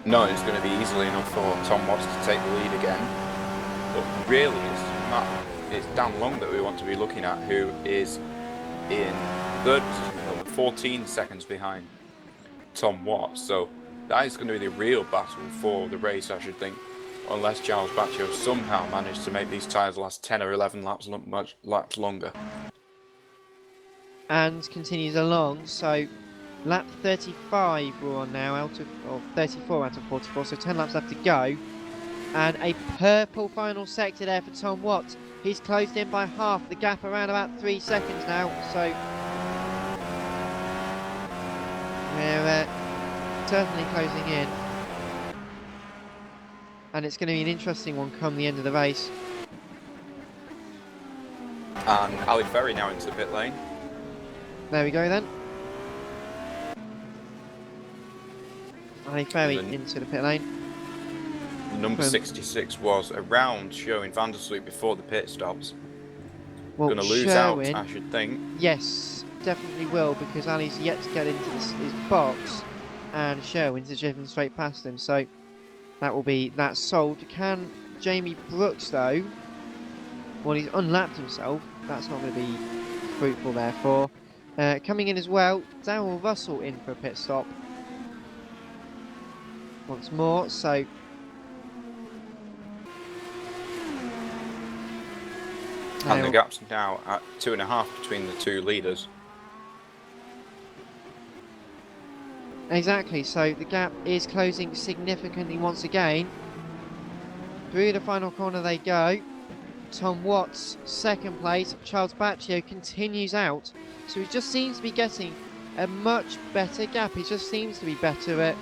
No, it's going to be easily enough for Tom Watts to take the lead again. But really, it's Dan Long that we want to be looking at, who is in 3rd position, 14 seconds behind Tom Watts. So that is going to be the real battle for the race, I should think, unless Charles Baccio somehow managed to make these tyres last 10 or 11 laps longer. And continues along, so lap 35 we're on now, or 34 out of 44, so 10 laps left to go. And a purple final sector there for Tom Watts. He's closed in by half, the gap around about 3 seconds now, so we're certainly closing in. And it's going to be an interesting one come the end of the race. And Ali Ferry now into the pit lane. There we go then. Ali Ferry into the pit lane. Number 66 was around Sherwin van der Sloot before the pit stops. Well, Going to lose Sherwin, out, I should think. Yes, definitely will, because Ali's yet to get into his box, and Sherwin's driven straight past him, so that's solved. Can Jamie Brooks, though, well, he's unlapped himself, that's not going to be fruitful, therefore. Coming in as well, Darrell Russell in for a pit stop. Once more, so... And the gap's now at 2.5 between the two leaders. Exactly, so the gap is closing significantly once again. Through the final corner they go. Tom Watts, second place. Charles Baccio continues out. So he just seems to be getting a much better gap. He just seems to be better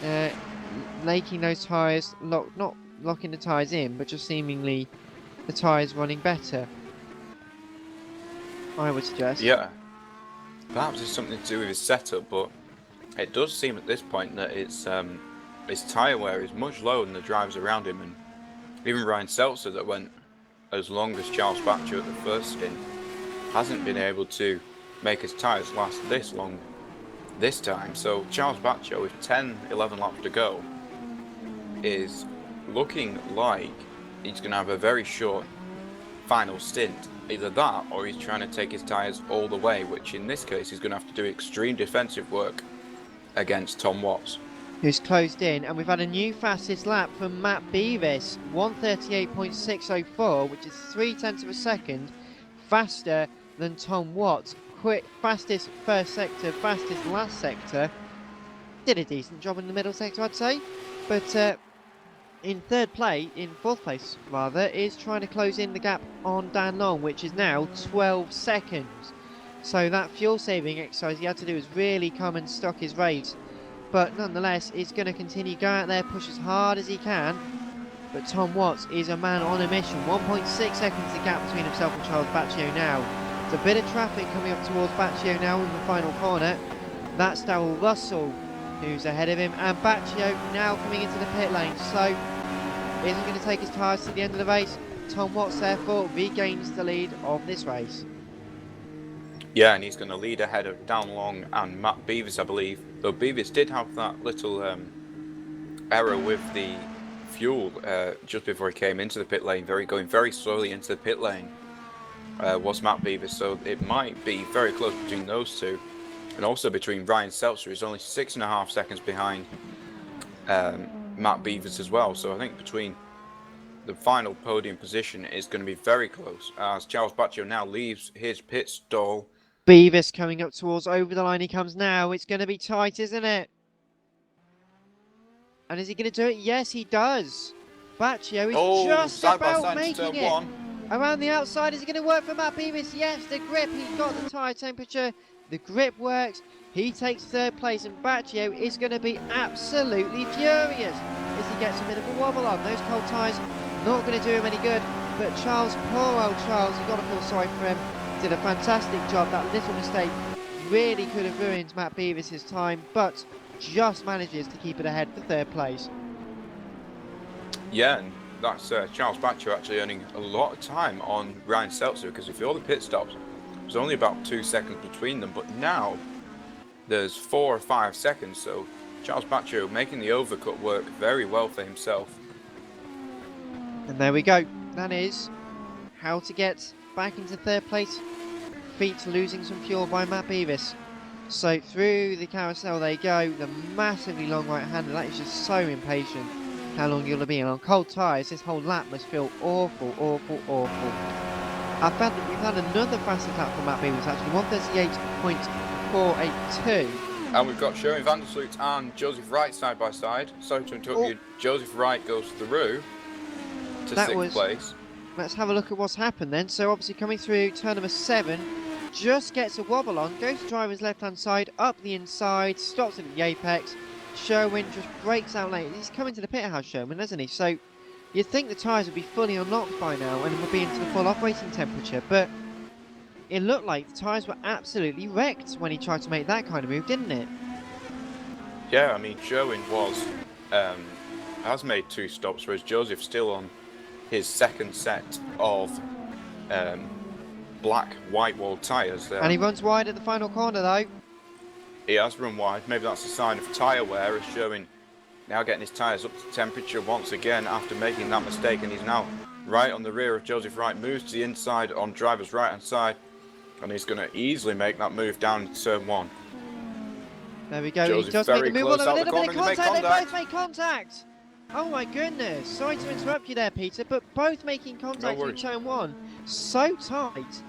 at making those tyres, not locking the tyres in, but just seemingly the tyres running better, I would suggest. Yeah. Perhaps it's something to do with his setup, but it does seem at this point that his tyre wear is much lower than the drivers around him, and even Ryan Seltzer, that went as long as Charles Baccio at the first stint, hasn't been able to make his tyres last this long this time. So Charles Baccio, with 10-11 laps to go, is looking like he's going to have a very short final stint. Either that, or he's trying to take his tyres all the way, which in this case he's going to have to do extreme defensive work against Tom Watts, who's closed in, and we've had a new fastest lap from Matt Beavis, 1:38.604, which is 0.3 of a second faster than Tom Watts. Fastest first sector, fastest last sector. Did a decent job in the middle sector, I'd say, but in fourth place rather, is trying to close in the gap on Dan Long, which is now 12 seconds. So that fuel saving exercise he had to do is really come and stock his race. But nonetheless, he's going to continue, go out there, push as hard as he can. But Tom Watts is a man on a mission. 1.6 seconds the gap between himself and Charles Baccio now. There's a bit of traffic coming up towards Baccio now in the final corner. That's Darrell Russell who's ahead of him, and Baccio now coming into the pit lane. So isn't going to take his tyres to the end of the race. Tom Watts therefore regains the lead of this race. Yeah, and he's going to lead ahead of Dan Long and Matt Beavis, I believe. Though Beavis did have that little error with the fuel just before he came into the pit lane, going very slowly into the pit lane, was Matt Beavis. So it might be very close between those two. And also between Ryan Seltzer, who's only 6.5 seconds behind Matt Beavis as well. So I think between the final podium position is going to be very close, as Charles Baccio now leaves his pit stall. Beavis coming up towards over the line. He comes now. It's going to be tight, isn't it? And is he going to do it? Yes, he does. Baccio is just about making it. Around the outside, is it going to work for Matt Beavis? Yes, the grip. He's got the tyre temperature. The grip works. He takes third place, and Baccio is going to be absolutely furious as he gets a bit of a wobble on. Those cold tyres not going to do him any good. But Charles, poor old Charles, you've got to feel sorry for him. Did a fantastic job. That little mistake really could have ruined Matt Beavis' time, but just manages to keep it ahead for third place. Yeah, and that's Charles Baccio actually earning a lot of time on Ryan Seltzer, because if all the pit stops, there's only about 2 seconds between them, but now there's 4 or 5 seconds, so Charles Baccio making the overcut work very well for himself. And there we go. That is how to get back into third place, feet losing some fuel by Matt Beavis. So through the carousel they go, the massively long right-hander. That is just so impatient. How long you'll be on cold tyres, this whole lap must feel awful, awful, awful. I found that we've had another fastest lap from Matt Beavis, actually 1:38.482. And we've got Sherwin van der Sloot and Joseph Wright side by side. Sorry to interrupt you. Joseph Wright goes through to 6th place. Let's have a look at what's happened then. So obviously coming through turn number 7, just gets a wobble on, goes to driver's left-hand side, up the inside, stops at the apex. Sherwin just breaks out late. He's coming to the pit house, Sherwin, hasn't he? So you'd think the tyres would be fully unlocked by now and would be into the full operating temperature, but it looked like the tyres were absolutely wrecked when he tried to make that kind of move, didn't it? Yeah, I mean, Sherwin has made 2 stops, whereas Joseph's still on his second set of black white-walled tyres there. And he runs wide at the final corner though. He has run wide. Maybe that's a sign of tyre wear, as Sherwin now getting his tyres up to temperature once again after making that mistake, and he's now right on the rear of Joseph Wright, moves to the inside on driver's right-hand side. And he's going to easily make that move down to turn 1. There we go. Joseph's He does make the very move. close A out the little bit of corner, contact. they They make both make contact. Oh my goodness. Sorry to interrupt you there, Peter, but both making contact in worries. turn 1. So tight.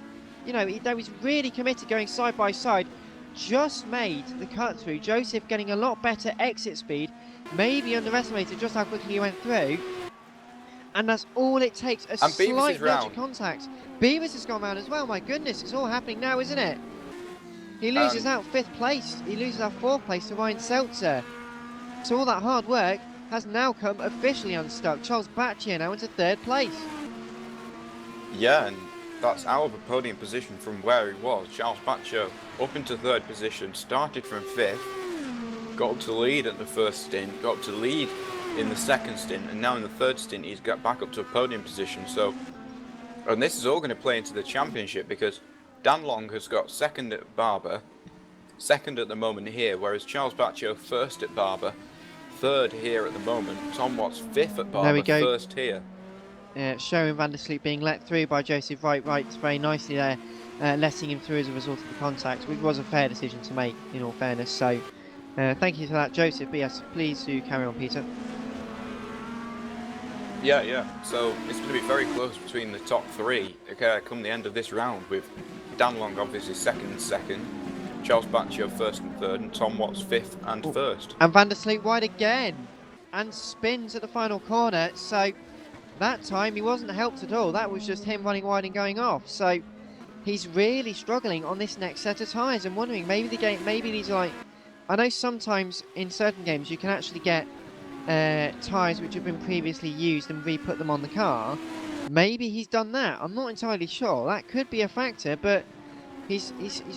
You know, they was really committed going side by side. Just made the cut through. Joseph getting a lot better exit speed. Maybe underestimated just how quickly he went through. And that's all it takes. A And Beavis slight is verge of round. contact. Beavis has gone round as well. My goodness, it's all happening now, isn't it? He loses out 5th place. He loses out 4th place to Ryan Seltzer. So all that hard work has now come officially unstuck. Charles Batchier now into 3rd place. Yeah, and that's out of a podium position from where he was. Charles Batcho up into 3rd position, started from 5th, got up to the lead at the 1st stint, got up to the lead in the 2nd stint, and now in the 3rd stint he's got back up to a podium position. So, and this is all going to play into the championship because Dan Long has got 2nd at Barber, 2nd at the moment here, whereas Charles Batcho 1st at Barber, 3rd here at the moment. Tom Watts 5th at Barber, There we go. 1st here. Sherwin van der Sloot being let through by Joseph Wright very nicely there, letting him through as a result of the contact, which was a fair decision to make, in all fairness. So, thank you for that, Joseph. But yes, please do carry on, Peter. Yeah. So it's going to be very close between the top 3 come the end of this round, with Dan Long obviously 2nd, Charles Batcho 1st and 3rd, and Tom Watts 5th and 1st. And van der Sloot wide again, and spins at the final corner. So that time he wasn't helped at all. That was just him running wide and going off. So he's really struggling on this next set of tyres. I'm wondering, maybe these are like, I know sometimes in certain games you can actually get tyres which have been previously used and re-put them on the car. Maybe he's done that. I'm not entirely sure. That could be a factor, but he's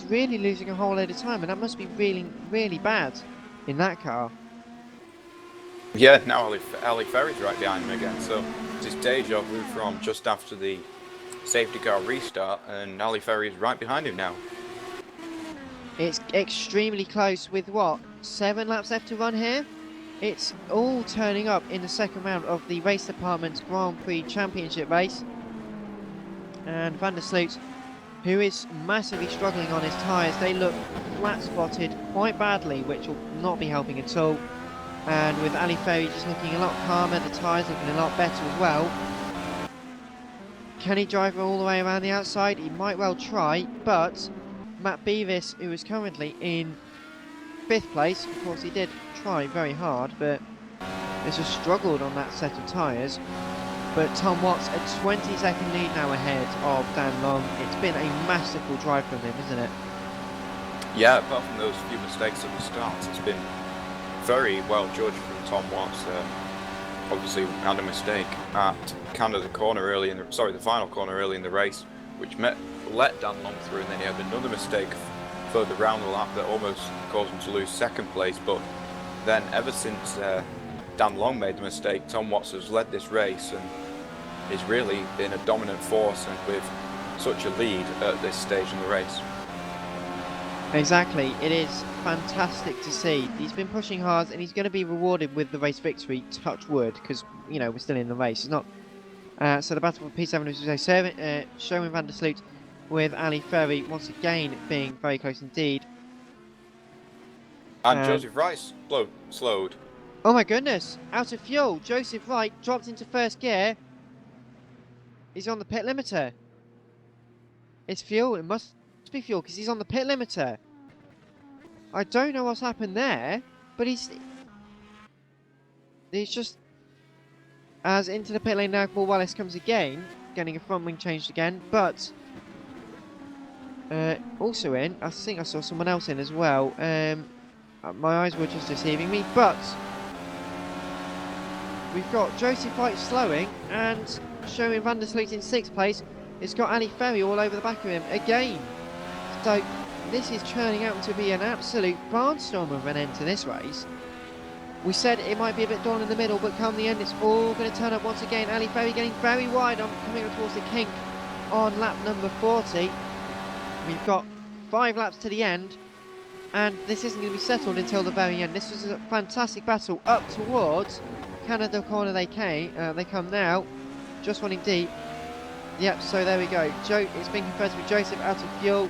really losing a whole load of time, and that must be really, really bad in that car. Yeah, now Ali Ferry's right behind him again, so it's his deja vu from just after the safety car restart, and Ali Ferry's right behind him now. It's extremely close with, what, 7 laps left to run here? It's all turning up in the 2nd round of the Race Department's Grand Prix Championship race. And van der Sloot, who is massively struggling on his tyres, they look flat-spotted quite badly, which will not be helping at all. And with Ali Ferry just looking a lot calmer, the tyres looking a lot better as well. Can he drive all the way around the outside? He might well try, but Matt Beavis, who is currently in 5th place, of course he did try very hard, but has just struggled on that set of tyres. But Tom Watts a 20-second lead now ahead of Dan Long. It's been a masterful drive from him, isn't it? Yeah, apart from those few mistakes at the start, it's been very well judged from Tom Watts. Obviously had a mistake at Canada corner the final corner early in the race, which let Dan Long through, and then he had another mistake further round the lap that almost caused him to lose 2nd place. But then ever since Dan Long made the mistake, Tom Watts has led this race and has really been a dominant force, and with such a lead at this stage in the race. Exactly, it is fantastic to see. He's been pushing hard, and he's going to be rewarded with the race victory, touch wood, because, you know, we're still in the race. It's not. So the battle for P7 is Sherwin van der Sloot with Ali Ferry once again being very close indeed. And Joseph Rice slowed. Oh my goodness, out of fuel. Joseph Wright dropped into 1st gear. He's on the pit limiter. It's fuel, it must be fuel because he's on the pit limiter. I don't know what's happened there, but he's just as into the pit lane now. Paul Wallace comes again, getting a front wing changed again, but also in, I think I saw someone else in as well. My eyes were just deceiving me, but we've got Joseph Wright slowing and Sherwin van der Sloot in 6th place. It's got Ali Ferry all over the back of him again. So this is turning out to be an absolute barnstormer of an end to this race. We said it might be a bit dull in the middle, but come the end, it's all going to turn up once again. Ali Ferry getting very wide on coming up towards the kink on lap number 40. We've got 5 laps to the end, and this isn't going to be settled until the very end. This was a fantastic battle up towards Canada corner. They come now, just running deep. Yep, so there we go. It's been confirmed with Joseph out of fuel,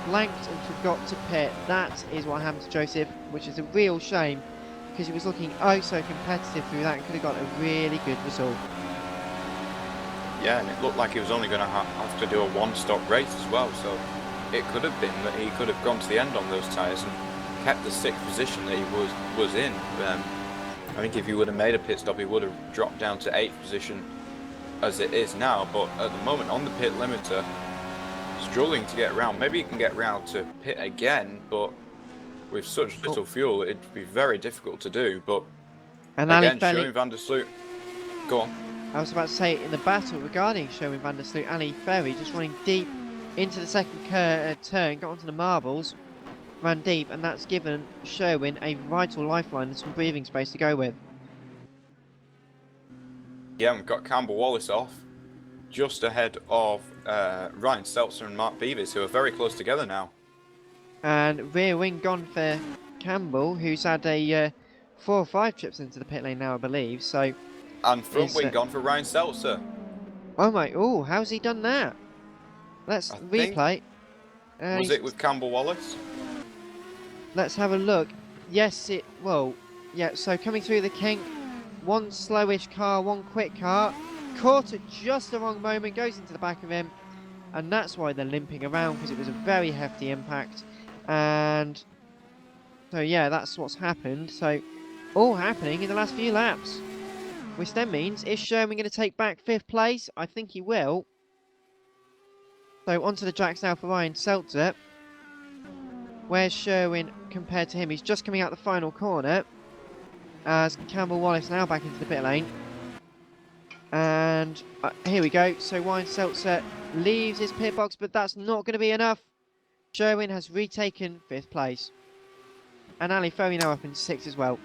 blanked and forgot to pit. That is what happened to Joseph, which is a real shame because he was looking oh so competitive through that and could have got a really good result. Yeah, and it looked like he was only going to have to do a one-stop race as well, so it could have been that he could have gone to the end on those tyres and kept the 6th position that he was in. I think if he would have made a pit stop, he would have dropped down to 8th position as it is now, but at the moment on the pit limiter, struggling to get round. Maybe he can get round to pit again, but with such little fuel, it'd be very difficult to do. But and again, Ali Sherwin van der Sloot, go on. I was about to say, in the battle regarding Sherwin van der Sloot, Ali Ferry just running deep into the second turn, got onto the marbles, ran deep, and that's given Sherwin a vital lifeline and some breathing space to go with. Yeah, we've got Campbell Wallace off, just ahead of Ryan Seltzer and Mark Beavis, who are very close together now. And rear wing gone for Campbell, who's had a 4 or 5 trips into the pit lane now, I believe. So. And front wing gone for Ryan Seltzer. Oh my! Oh, how's he done that? Let's replay. Was it with Campbell Wallace? Let's have a look. Yes, it. Well, yeah. So coming through the kink, one slowish car, one quick car, caught at just the wrong moment, goes into the back of him, and that's why they're limping around because it was a very hefty impact. And so yeah, that's what's happened. So all happening in the last few laps. Which then means, is Sherwin going to take back 5th place? I think he will. So onto the tracks now for Ryan Seltzer. Where's Sherwin compared to him? He's just coming out the final corner. As Campbell Wallace now back into the pit lane. And here we go. So Ryan Seltzer leaves his pit box, but that's not going to be enough. Sherwin has retaken 5th place. And Ali Ferry now up in 6th as well.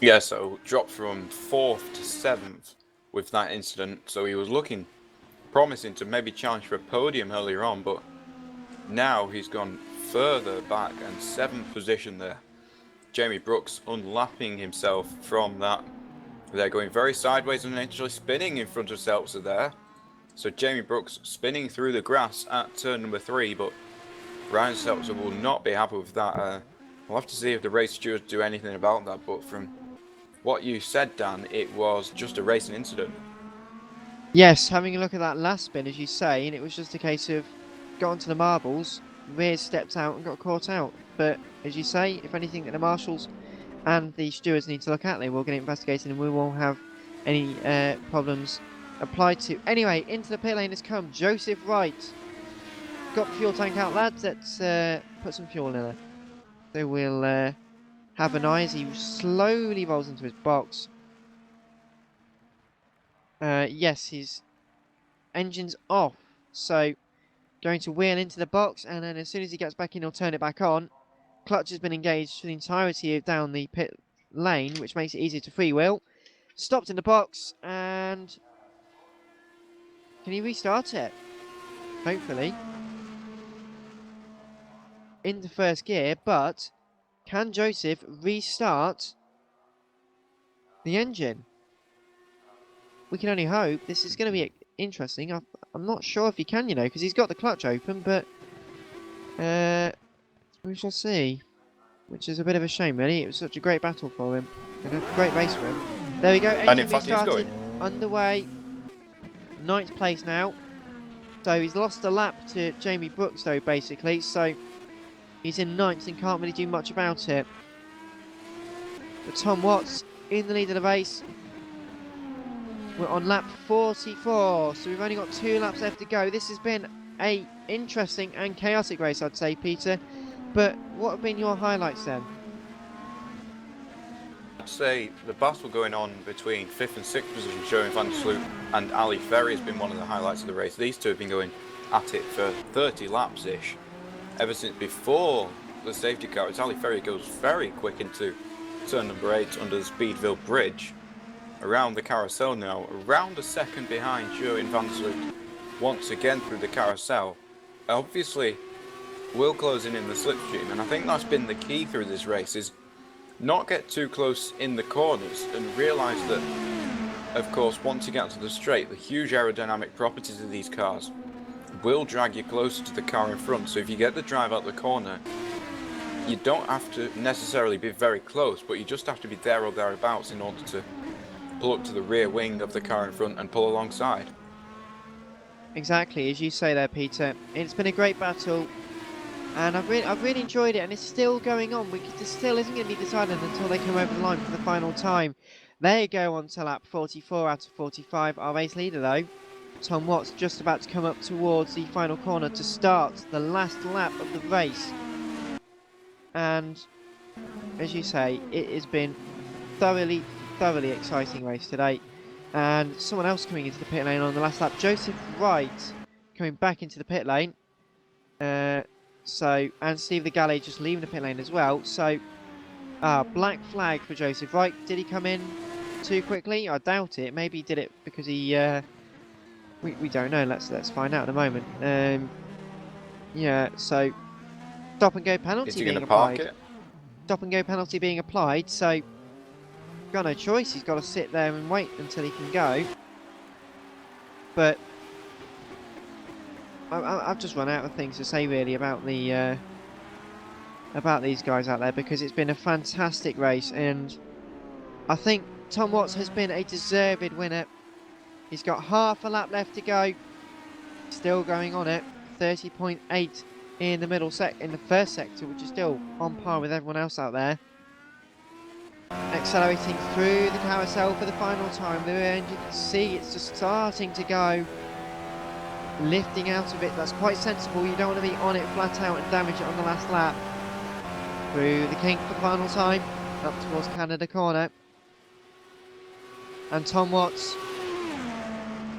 Yeah, so dropped from 4th to 7th with that incident. So he was looking promising to maybe challenge for a podium earlier on, but now he's gone further back and 7th position there. Jamie Brooks unlapping himself from that. They're going very sideways and actually spinning in front of Seltzer there. So Jamie Brooks spinning through the grass at turn number 3, but Ryan Seltzer will not be happy with that. We'll have to see if the race stewards do anything about that, but from what you said, Dan, it was just a racing incident. Yes, having a look at that last spin, as you say, and it was just a case of got onto the marbles, rear stepped out and got caught out. But as you say, if anything that the marshals and the stewards need to look at, they will get it investigated and we won't have any problems applied to. Anyway, into the pit lane has come Joseph Wright. Got the fuel tank out, lads. Let's put some fuel in there. So we'll have an eye as he slowly rolls into his box. Yes, his engine's off. So going to wheel into the box, and then as soon as he gets back in, he'll turn it back on. Clutch has been engaged for the entirety of down the pit lane, which makes it easier to freewheel. Stopped in the box, and can he restart it? Hopefully. Into first gear, but can Joseph restart the engine? We can only hope. This is going to be interesting. I'm not sure if he can, because he's got the clutch open, but we shall see. Which is a bit of a shame, really. It was such a great battle for him. And a great race for him. There we go. And in fact, he's going. Underway. 9th place now. So he's lost a lap to Jamie Brooks, though, basically. So he's in 9th and can't really do much about it. But Tom Watts in the lead of the race. We're on lap 44, so we've only got 2 laps left to go. This has been a interesting and chaotic race, I'd say, Peter. But what have been your highlights then? I'd say the battle going on between 5th and 6th position, Sherwin van der Sloot and Ali Ferry has been one of the highlights of the race. These two have been going at it for 30 laps-ish. Ever since before the safety car, as Ali Ferry goes very quick into turn number 8 under the Speedville Bridge. Around the carousel now, around a second behind Sherwin van der Sloot, once again through the carousel. Obviously, will closing in the slipstream, and I think that's been the key through this race, is not get too close in the corners and realise that of course, once you get to the straight, the huge aerodynamic properties of these cars will drag you closer to the car in front. So if you get the drive out the corner, you don't have to necessarily be very close, but you just have to be there or thereabouts in order to pull up to the rear wing of the car in front and pull alongside. Exactly, as you say there, Peter. It's been a great battle, and I've really enjoyed it, and it's still going on. This still isn't going to be decided until they come over the line for the final time. They go on to lap 44 out of 45. Our race leader, though, Tom Watts, just about to come up towards the final corner to start the last lap of the race. And as you say, it has been thoroughly exciting race today. And someone else coming into the pit lane on the last lap, Joseph Wright, coming back into the pit lane. And Steve the Galley just leaving the pit lane as well. So, black flag for Joseph Wright. Did he come in too quickly? I doubt it. Maybe he did it because he. We don't know. Let's find out in a moment. Yeah. So, stop and go penalty being applied. Stop and go penalty being applied. So, got no choice. He's got to sit there and wait until he can go. But I've just run out of things to say really about the about these guys out there, because it's been a fantastic race, and I think Tom Watts has been a deserved winner. He's got half a lap left to go. Still going on it. 30.8 in the in the first sector, which is still on par with everyone else out there. Accelerating through the carousel for the final time. The rear end, you can see it's just starting to go. Lifting out of it, that's quite sensible. You don't want to be on it flat out and damage it on the last lap. Through the kink for the final time, up towards Canada corner. And Tom Watts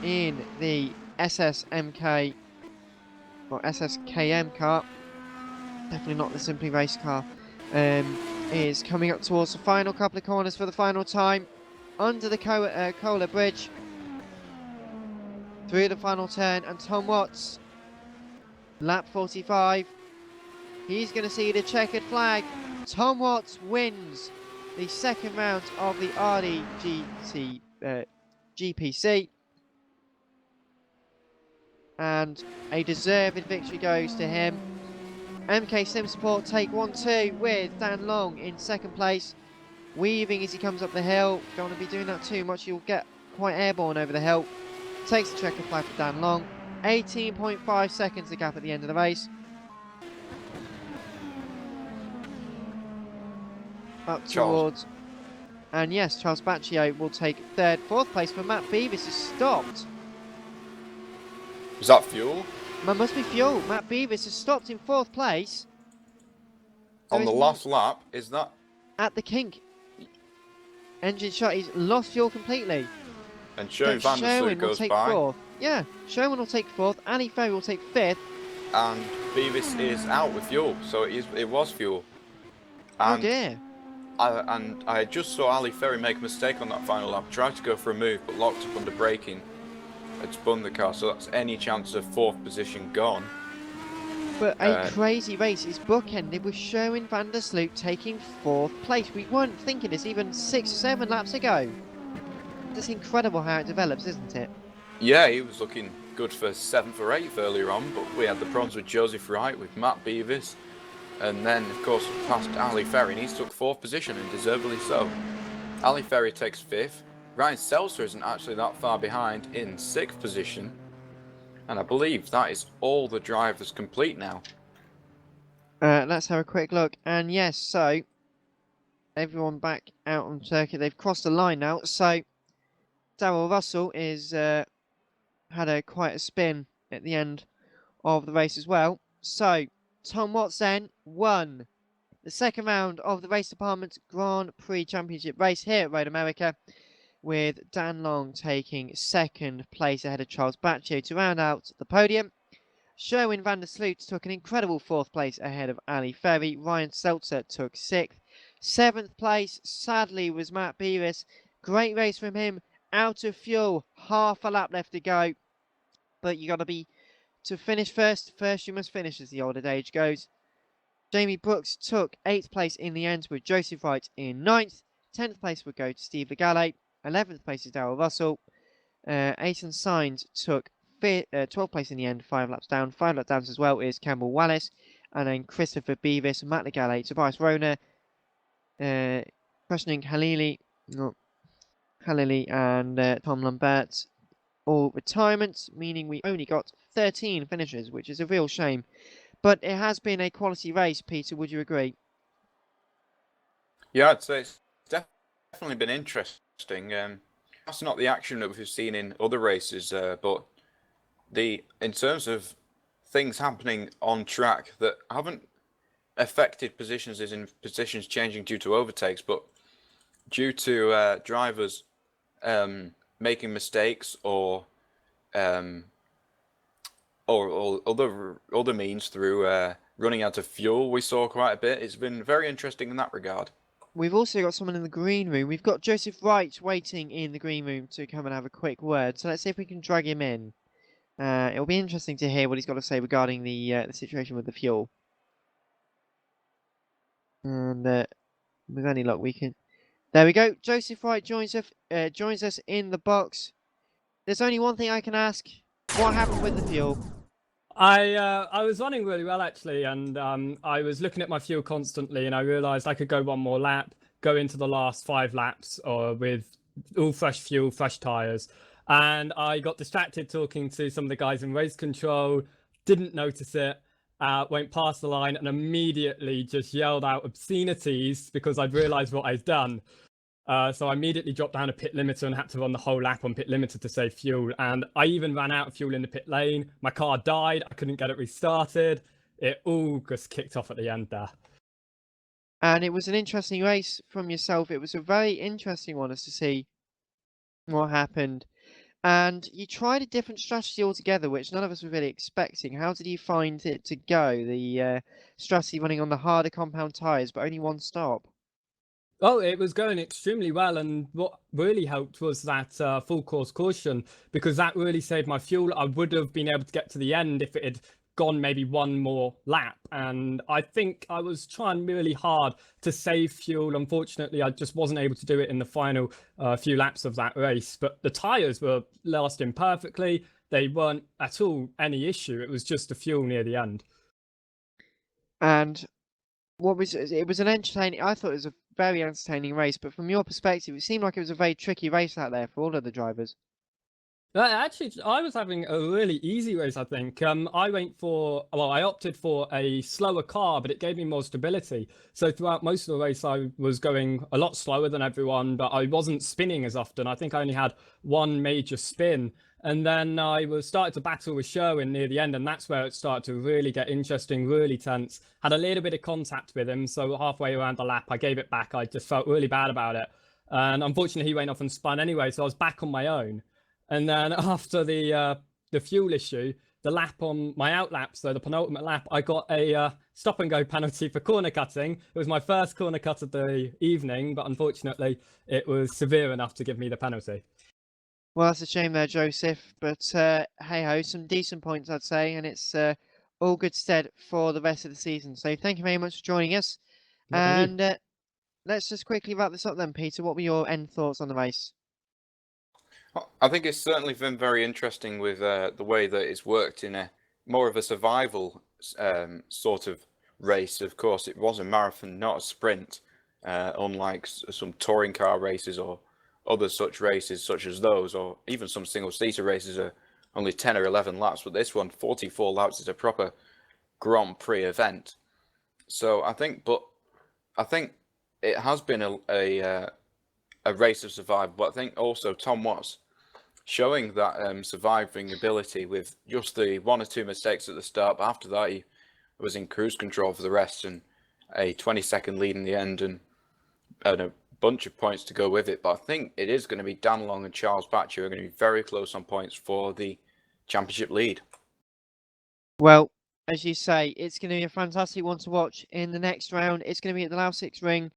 in the SSMK or SSKM car, definitely not the Simply Race car, is coming up towards the final couple of corners for the final time, under the Kohler Bridge, through the final turn, and Tom Watts, lap 45, he's going to see the checkered flag. Tom Watts wins the second round of the RDGPC, and a deserved victory goes to him. MK Sim Sport take 1-2 with Dan Long in second place, weaving as he comes up the hill. Don't want to be doing that too much, you'll get quite airborne over the hill. Takes the checkered flag for Dan Long. 18.5 seconds the gap at the end of the race. Up towards, and yes, Charles Baccio will take third. Fourth place for Matt Beavis is stopped. Was that fuel? That must be fuel. Matt Beavis has stopped in fourth place. On the last lap, is that? At the kink. Engine shot, he's lost fuel completely. And Sherwin van der Sloot goes by. Fourth. Yeah, Sherwin will take fourth, Ali Ferry will take fifth. And Beavis is out with fuel, so it was fuel. And oh dear. I just saw Ali Ferry make a mistake on that final lap. Tried to go for a move, but locked up under braking. Had spun the car, so that's any chance of fourth position gone. But a crazy race is bookended with Sherwin van der Sloot taking fourth place. We weren't thinking this even 6 or 7 laps ago. It's incredible how it develops, isn't it? Yeah, he was looking good for 7th or 8th earlier on, but we had the problems with Joseph Wright, with Matt Beavis, and then, of course, past Ali Ferry, and he's took 4th position, and deservedly so. Ali Ferry takes 5th. Ryan Seltzer isn't actually that far behind in 6th position, and I believe that is all the drivers complete now. Let's have a quick look, and yes, so everyone back out on circuit. They've crossed the line now, so Darrell Russell is had quite a spin at the end of the race as well. So Tom Watts then won the second round of the race department's Grand Prix Championship race here at Road America, with Dan Long taking second place ahead of Charles Baccio to round out the podium. Sherwin van der Sloot took an incredible 4th place ahead of Ali Ferry. Ryan Seltzer took 6th. 7th place, sadly, was Matt Beavis. Great race from him. Out of fuel, half a lap left to go. But you got to be, to finish first you must finish, as the old adage goes. Jamie Brooks took 8th place in the end, with Joseph Wright in 9th. 10th place would go to Steve Legale. 11th place is Darrell Russell. Aiton Sainz took 12th place in the end, 5 laps down. 5 laps down as well is Campbell Wallace. And then Christopher Beavis, Matt Legale, Tobias Rona, questioning Halili and Tom Lambert. All retirements, meaning we only got 13 finishes, which is a real shame. But it has been a quality race, Peter, would you agree? Yeah, I'd say it's definitely been interesting. That's not the action that we've seen in other races, but in terms of things happening on track that haven't affected positions, as in positions changing due to overtakes, but due to drivers making mistakes or other means through running out of fuel, we saw quite a bit. It's been very interesting in that regard. We've also got someone in the green room. We've got Joseph Wright waiting in the green room to come and have a quick word. So let's see if we can drag him in. It'll be interesting to hear what he's got to say regarding the situation with the fuel. And with any luck, we can. There we go. Joseph Wright joins us in the box. There's only one thing I can ask: what happened with the fuel? I was running really well actually, and I was looking at my fuel constantly, and I realised I could go one more lap, go into the last 5 laps, or with all fresh fuel, fresh tyres, and I got distracted talking to some of the guys in race control. Didn't notice it. Went past the line and immediately just yelled out obscenities because I'd realised what I'd done. So I immediately dropped down a pit limiter and had to run the whole lap on pit limiter to save fuel. And I even ran out of fuel in the pit lane. My car died. I couldn't get it restarted. It all just kicked off at the end there. And it was an interesting race from yourself. It was a very interesting one as to see what happened. And you tried a different strategy altogether, which none of us were really expecting. How did you find it to go? The strategy running on the harder compound tyres, but only one stop. Oh, it was going extremely well, and what really helped was that full course caution, because that really saved my fuel. I would have been able to get to the end if it had gone maybe one more lap, and I think I was trying really hard to save fuel. Unfortunately, I just wasn't able to do it in the final few laps of that race, but the tyres were lasting perfectly. They weren't at all any issue. It was just the fuel near the end. And it was an entertaining, I thought it was a very entertaining race, but from your perspective, it seemed like it was a very tricky race out there for all of the drivers. Actually, I was having a really easy race, I think. I opted for a slower car, but it gave me more stability. So throughout most of the race, I was going a lot slower than everyone, but I wasn't spinning as often. I think I only had one major spin. And then I was started to battle with Sherwin near the end, and that's where it started to really get interesting, really tense. Had a little bit of contact with him, so halfway around the lap, I gave it back. I just felt really bad about it. And unfortunately, he went off and spun anyway, so I was back on my own. And then after the fuel issue, the lap on my out lap, so the penultimate lap, I got a stop and go penalty for corner cutting. It was my first corner cut of the evening, but unfortunately, it was severe enough to give me the penalty. Well, that's a shame there, Joseph. But hey ho, some decent points, I'd say, and it's all good stead for the rest of the season. So thank you very much for joining us. And let's just quickly wrap this up then, Peter. What were your end thoughts on the race? I think it's certainly been very interesting with the way that it's worked in a more of a survival sort of race. Of course, it was a marathon, not a sprint, unlike some touring car races or other such races such as those, or even some single-seater races are only 10 or 11 laps, but this one, 44 laps, is a proper Grand Prix event. So I think it has been a race of survival, but I think also Tom Watts showing that surviving ability with just the 1 or 2 mistakes at the start, but after that he was in cruise control for the rest and a 20-second lead in the end and a bunch of points to go with it. But I think it is going to be Dan Long and Charles Batcher are going to be very close on points for the championship lead. Well, as you say, it's going to be a fantastic one to watch in the next round. It's going to be at the Lausitz Ring.